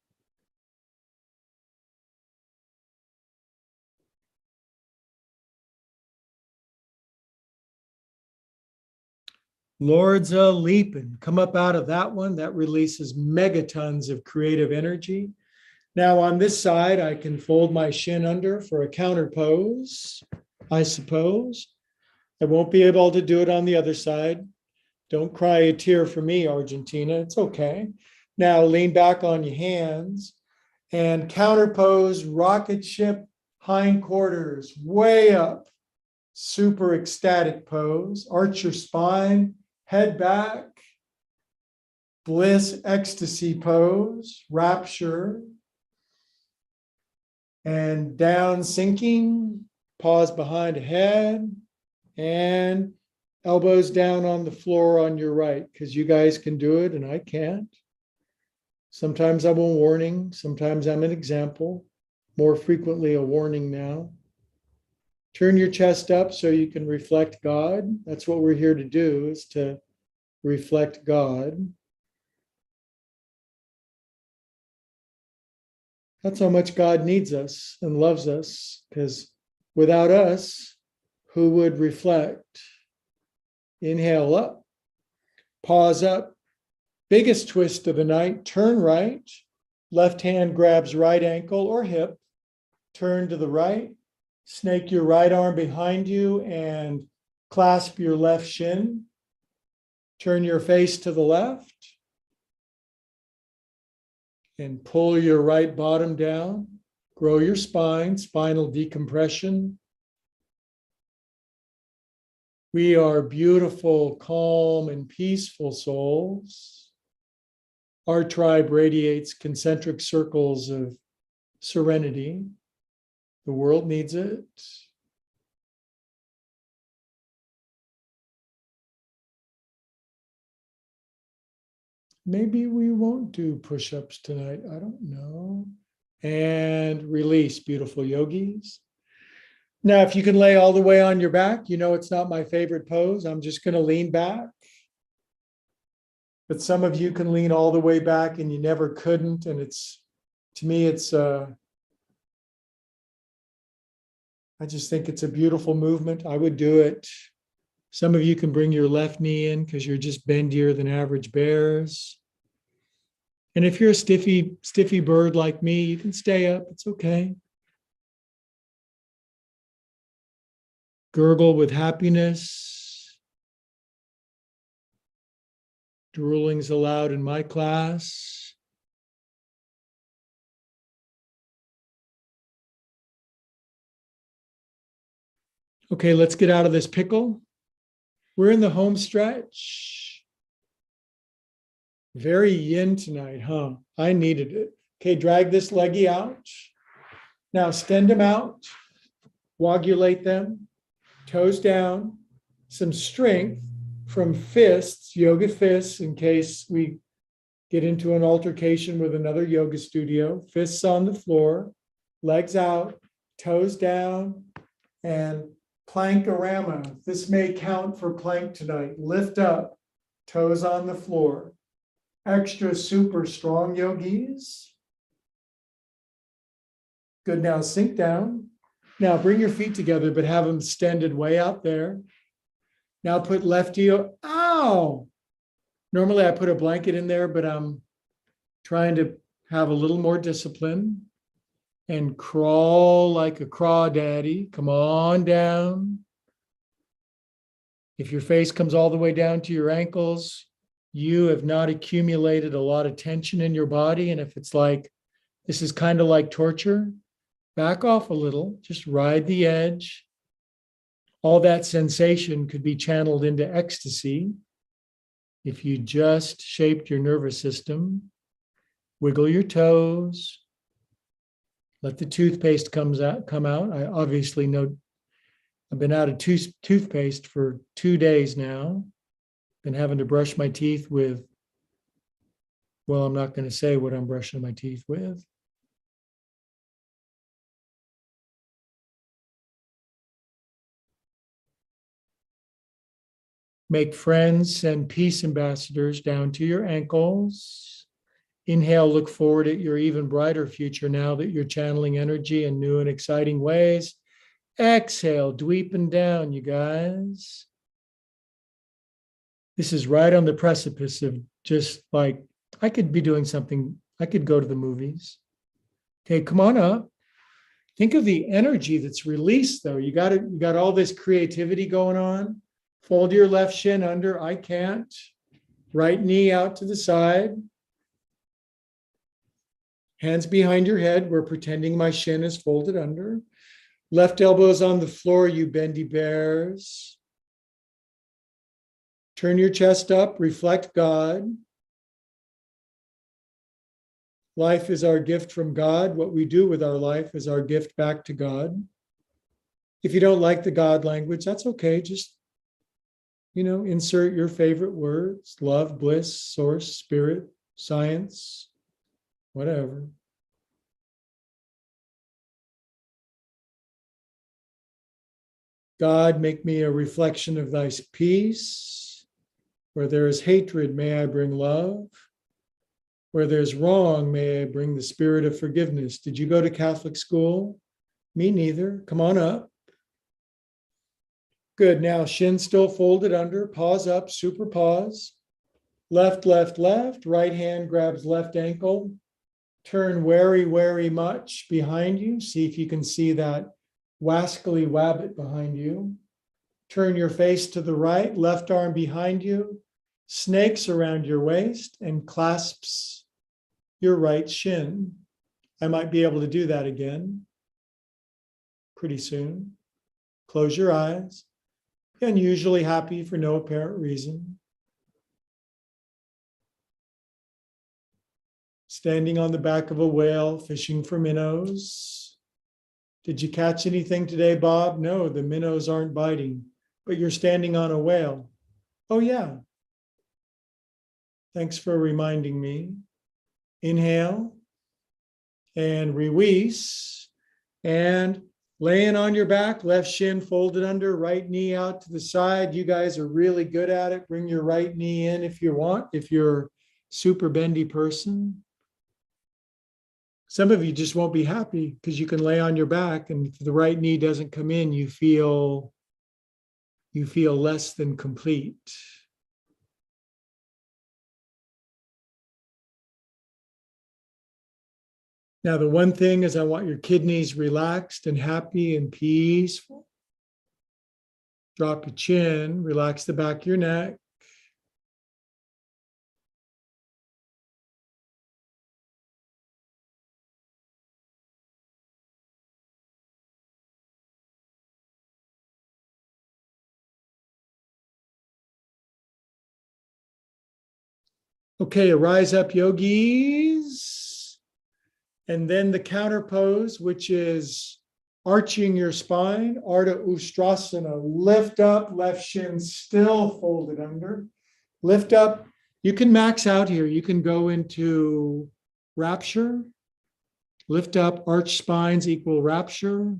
Lord's a leaping. Come up out of that one. That releases megatons of creative energy. Now on this side, I can fold my shin under for a counter pose, I suppose. I won't be able to do it on the other side. Don't cry a tear for me, Argentina. It's okay. Now lean back on your hands and counter pose, rocket ship, hindquarters, way up. Super ecstatic pose. Arch your spine, head back. Bliss, ecstasy pose, rapture. And down sinking, pause behind a head, and elbows down on the floor on your right, because you guys can do it and I can't. Sometimes I'm a warning, sometimes I'm an example, more frequently a warning now. Turn your chest up so you can reflect God. That's what we're here to do, is to reflect God. That's how much God needs us and loves us, because without us, who would reflect? Inhale up, pause up, biggest twist of the night, turn right, left hand grabs right ankle or hip, turn to the right, snake your right arm behind you and clasp your left shin, turn your face to the left, and pull your right bottom down, grow your spine, spinal decompression. We are beautiful, calm, and peaceful souls. Our tribe radiates concentric circles of serenity. The world needs it. Maybe we won't do push-ups tonight. I don't know. And release, beautiful yogis. Now, if you can lay all the way on your back, you know it's not my favorite pose. I'm just going to lean back. But some of you can lean all the way back and you never couldn't. And it's, to me, it's, I just think it's a beautiful movement. I would do it. Some of you can bring your left knee in because you're just bendier than average bears. And if you're a stiffy bird like me, you can stay up. It's okay. Gurgle with happiness. Drooling's allowed in my class. Okay, let's get out of this pickle. We're in the home stretch. Very yin tonight, huh? I needed it. Okay, drag this leggy out. Now extend them out, wagulate them, toes down, some strength from fists, yoga fists, in case we get into an altercation with another yoga studio. Fists on the floor, legs out, toes down, and plankorama. This may count for plank tonight. Lift up, toes on the floor. Extra super strong yogis. Good, now sink down. Now bring your feet together, but have them extended way out there. Now put left heel, ow! Normally I put a blanket in there, but I'm trying to have a little more discipline. And crawl like a crawdaddy. Come on down. If your face comes all the way down to your ankles, you have not accumulated a lot of tension in your body. And if it's like, this is kind of like torture, back off a little, just ride the edge. All that sensation could be channeled into ecstasy if you just shaped your nervous system. Wiggle your toes. Let the toothpaste come out. I obviously know I've been out of toothpaste for 2 days now. than having to brush my teeth with, well, I'm not going to say what I'm brushing my teeth with. Make friends, send peace ambassadors down to your ankles. Inhale, look forward at your even brighter future now that you're channeling energy in new and exciting ways. Exhale, dweeping down, you guys. This is right on the precipice of just like, I could be doing something. I could go to the movies. Okay, come on up. Think of the energy that's released, though. You got all this creativity going on. Fold your left shin under. I can't. Right knee out to the side. Hands behind your head. We're pretending my shin is folded under. Left elbow is on the floor, you bendy bears. Turn your chest up. Reflect God. Life is our gift from God. What we do with our life is our gift back to God. If you don't like the God language, that's okay. Just, insert your favorite words: love, bliss, source, spirit, science, whatever. God, make me a reflection of thy peace. Where there is hatred, may I bring love. Where there's wrong, may I bring the spirit of forgiveness. Did you go to Catholic school? Me neither. Come on up. Good. Now, shin still folded under. Pause up, super pause. Left, left, left. Right hand grabs left ankle. Turn very much behind you. See if you can see that wascally wabbit behind you. Turn your face to the right. Left arm behind you. Snakes around your waist and clasps your right shin. I might be able to do that again pretty soon. Close your eyes. Unusually happy for no apparent reason. Standing on the back of a whale, fishing for minnows. Did you catch anything today, Bob? No, the minnows aren't biting, but you're standing on a whale. Oh, yeah. Thanks for reminding me. Inhale and release. And laying on your back, left shin folded under, right knee out to the side. You guys are really good at it. Bring your right knee in if you want, if you're a super bendy person. Some of you just won't be happy because you can lay on your back, and if the right knee doesn't come in, you feel less than complete. Now, the one thing is I want your kidneys relaxed and happy and peaceful. Drop your chin, relax the back of your neck. Okay, rise up, yogis. And then the counter pose, which is arching your spine, Ardha Ustrasana. Lift up, left shin still folded under. Lift up. You can max out here. You can go into rapture. Lift up, arch spines equal rapture.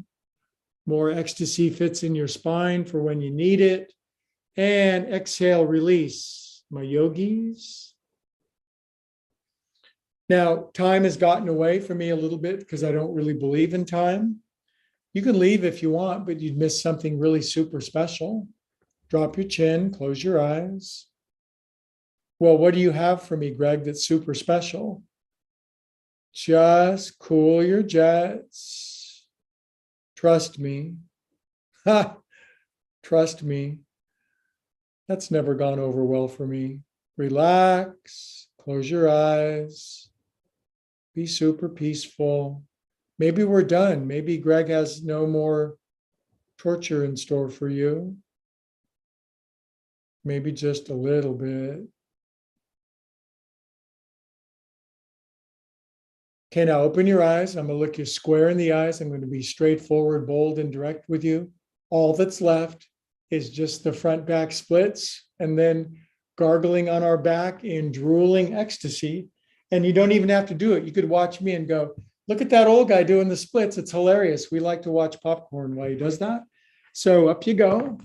More ecstasy fits in your spine for when you need it. And exhale, release, my yogis. Now, time has gotten away from me a little bit because I don't really believe in time. You can leave if you want, but you'd miss something really super special. Drop your chin, close your eyes. Well, what do you have for me, Greg, that's super special? Just cool your jets. Trust me. Ha! Trust me. That's never gone over well for me. Relax, close your eyes. Be super peaceful. Maybe we're done. Maybe Greg has no more torture in store for you. Maybe just a little bit. Okay, now open your eyes. I'm going to look you square in the eyes. I'm going to be straightforward, bold, and direct with you. All that's left is just the front back splits. And then gargling on our back in drooling ecstasy. And you don't even have to do it. You could watch me and go, look at that old guy doing the splits. It's hilarious. We like to watch popcorn while he does that. So up you go.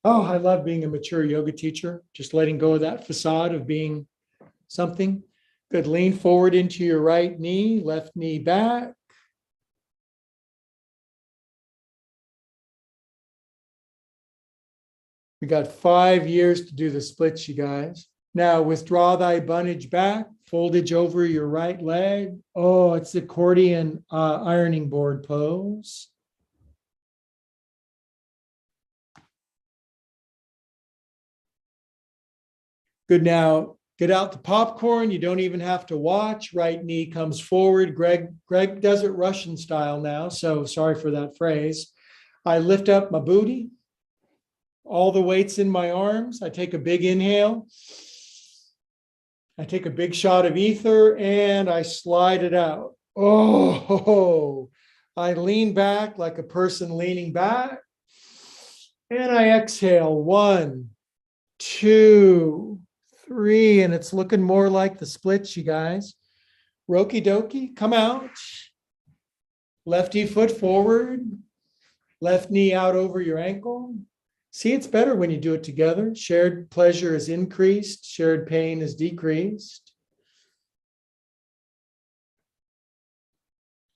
Oh, I love being a mature yoga teacher, just letting go of that facade of being something. Good. Lean forward into your right knee, left knee back. We got 5 years to do the splits, you guys. Now withdraw thy bunnage back, foldage over your right leg. Oh, it's accordion ironing board pose. Good. Now get out the popcorn. You don't even have to watch. Right knee comes forward. Greg does it Russian style now, so sorry for that phrase. I lift up my booty, all the weights in my arms. I take a big inhale. I take a big shot of ether and I slide it out. Oh, I lean back like a person leaning back. And I exhale. 1, 2, 3. And it's looking more like the splits, you guys. Roki doki, come out. Lefty foot forward. Left knee out over your ankle. See, it's better when you do it together. Shared pleasure is increased, shared pain is decreased.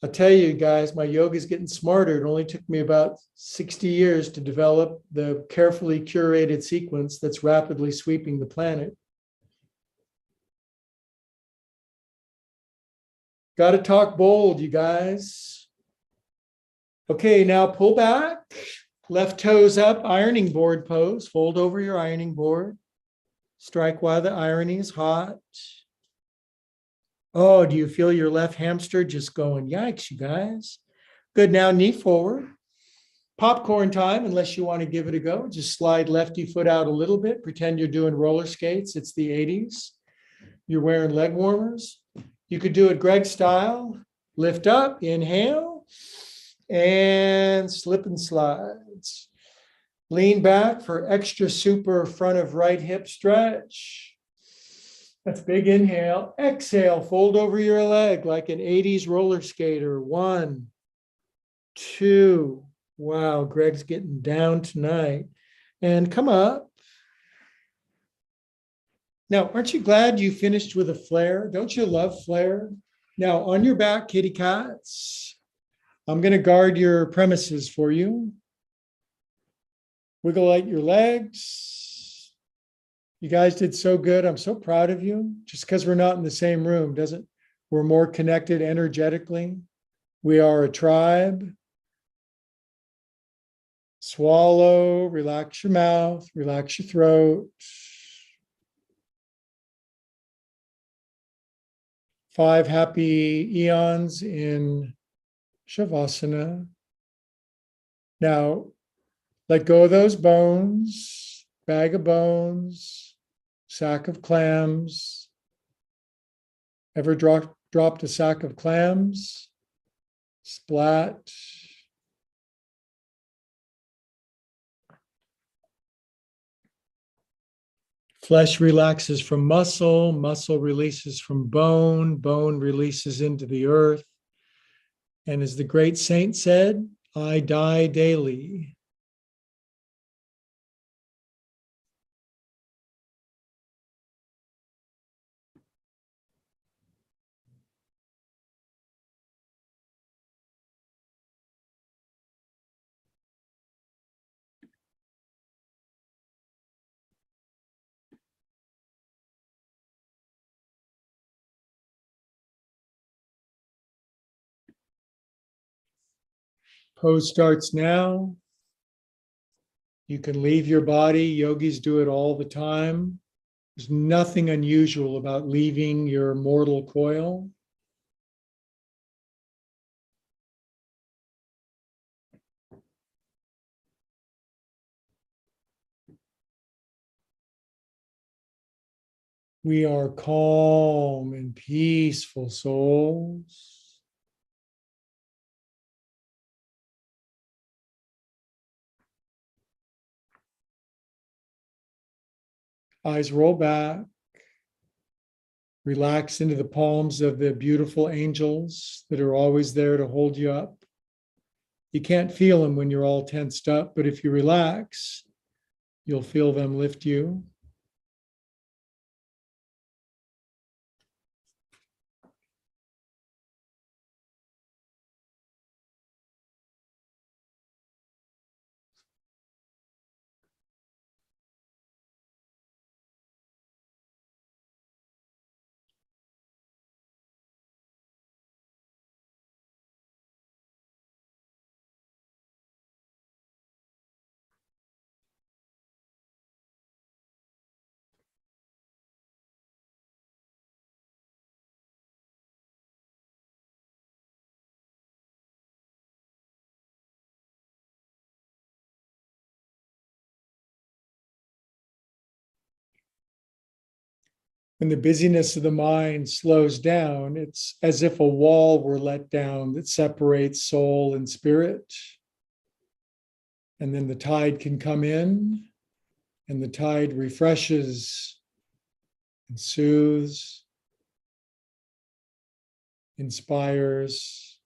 I'll tell you guys, my yoga is getting smarter. It only took me about 60 years to develop the carefully curated sequence that's rapidly sweeping the planet. Got to talk bold, you guys. Okay, now pull back. Left toes up, ironing board pose. Fold over your ironing board. Strike while the ironing is hot. Oh, do you feel your left hamster just going, yikes, you guys? Good. Now knee forward. Popcorn time, unless you want to give it a go. Just slide lefty foot out a little bit. Pretend you're doing roller skates. It's the 80s. You're wearing leg warmers. You could do it Greg style. Lift up, inhale, and slip and slides. Lean back for extra super front of right hip stretch. That's big inhale. Exhale, fold over your leg like an 80s roller skater. 1, 2. Wow, Greg's getting down tonight. And come up. Now, aren't you glad you finished with a flare? Don't you love flare? Now, on your back, kitty cats. I'm going to guard your premises for you. Wiggle out your legs. You guys did so good. I'm so proud of you. Just because we're not in the same room doesn't, we're more connected energetically. We are a tribe. Swallow, relax your mouth, relax your throat. 5 happy eons in Shavasana. Now, let go of those bones, bag of bones, sack of clams. Ever dropped a sack of clams? Splat. Flesh relaxes from muscle, muscle releases from bone, bone releases into the earth. And as the great saint said, I die daily. Pose starts now. You can leave your body. Yogis do it all the time. There's nothing unusual about leaving your mortal coil. We are calm and peaceful souls. Eyes roll back. Relax into the palms of the beautiful angels that are always there to hold you up. You can't feel them when you're all tensed up, but if you relax, you'll feel them lift you. When the busyness of the mind slows down, it's as if a wall were let down that separates soul and spirit. And then the tide can come in, and the tide refreshes and soothes, inspires.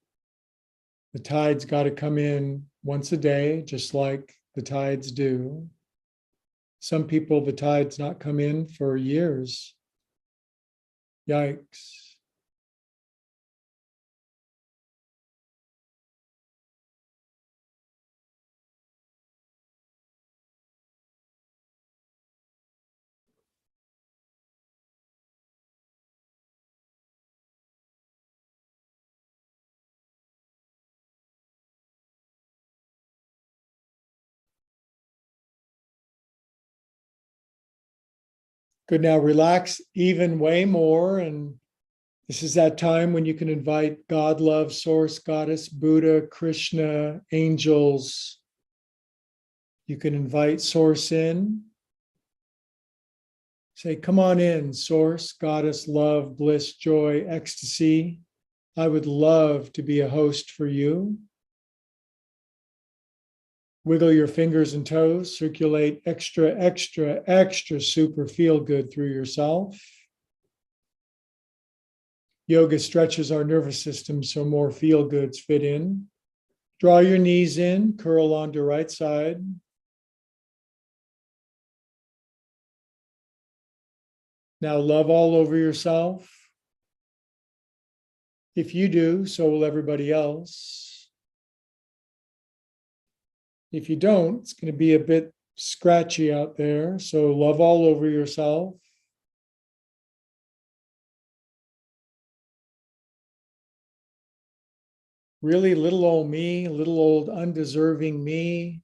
The tide's got to come in once a day, just like the tides do. Some people, the tide's not come in for years. Yikes. Good. Now relax even way more. And this is that time when you can invite God, love, source, goddess, Buddha, Krishna, angels. You can invite source in. Say, come on in, source, goddess, love, bliss, joy, ecstasy. I would love to be a host for you. Wiggle your fingers and toes, circulate extra, extra, extra super feel good through yourself. Yoga stretches our nervous system so more feel goods fit in. Draw your knees in, curl onto right side. Now love all over yourself. If you do, so will everybody else. If you don't, it's going to be a bit scratchy out there. So love all over yourself. Really, little old me, little old undeserving me.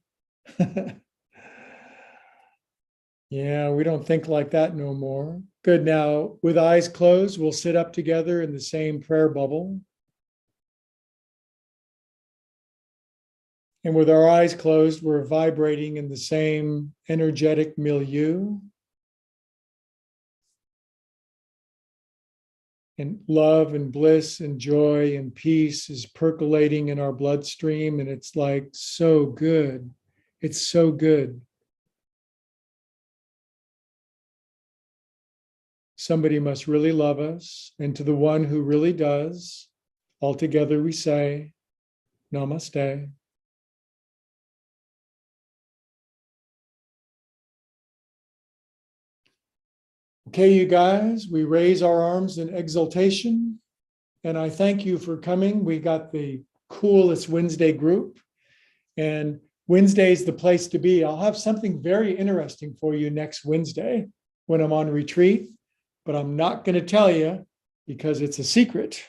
Yeah, we don't think like that no more. Good. Now, with eyes closed, we'll sit up together in the same prayer bubble. And with our eyes closed, we're vibrating in the same energetic milieu. And love and bliss and joy and peace is percolating in our bloodstream. And it's like so good. It's so good. Somebody must really love us. And to the one who really does, all together we say, Namaste. Okay, you guys, we raise our arms in exaltation. And I thank you for coming. We got the coolest Wednesday group. And Wednesday is the place to be. I'll have something very interesting for you next Wednesday when I'm on retreat, but I'm not going to tell you because it's a secret.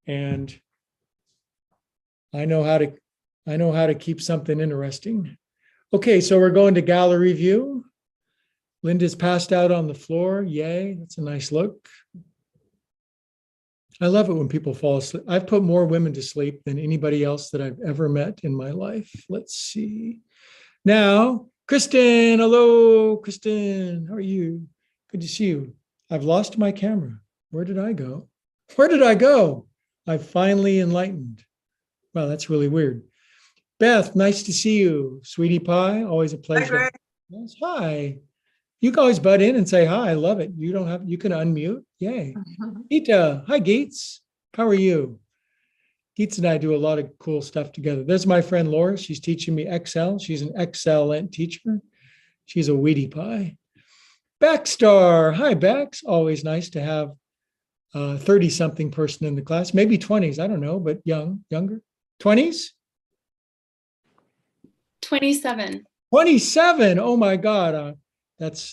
And I know how to keep something interesting. Okay, so we're going to gallery view. Linda's passed out on the floor. Yay, that's a nice look. I love it when people fall asleep. I've put more women to sleep than anybody else that I've ever met in my life. Let's see. Now, Kristen, hello, Kristen. How are you? Good to see you. I've lost my camera. Where did I go? Where did I go? I've finally enlightened. Wow, that's really weird. Beth, nice to see you. Sweetie pie, always a pleasure. Hi, Greg. Yes, hi. You can always butt in and say hi. I love it. You don't have, you can unmute. Yay. Geeta. Hi, Geets. How are you? Geets and I do a lot of cool stuff together. There's my friend Laura. She's teaching me Excel. She's an excellent teacher. She's a Wheatie Pie. Backstar. Hi, Bex. Always nice to have a 30-something person in the class. Maybe 20s. I don't know, but younger. 20s? 27. 27. Oh my God.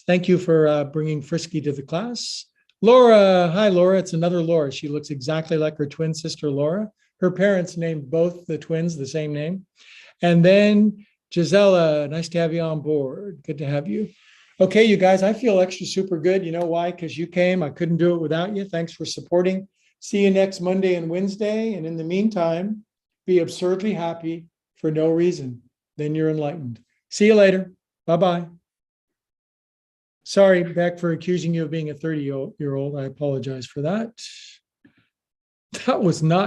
Thank you for bringing Frisky to the class. Laura. Hi, Laura. It's another Laura. She looks exactly like her twin sister, Laura. Her parents named both the twins the same name. And then Gisela, nice to have you on board. Good to have you. Okay, you guys, I feel extra super good. You know why? Because you came. I couldn't do it without you. Thanks for supporting. See you next Monday and Wednesday. And in the meantime, be absurdly happy for no reason. Then you're enlightened. See you later. Bye-bye. Sorry, Beck, for accusing you of being a 30-year-old. I apologize for that. That was not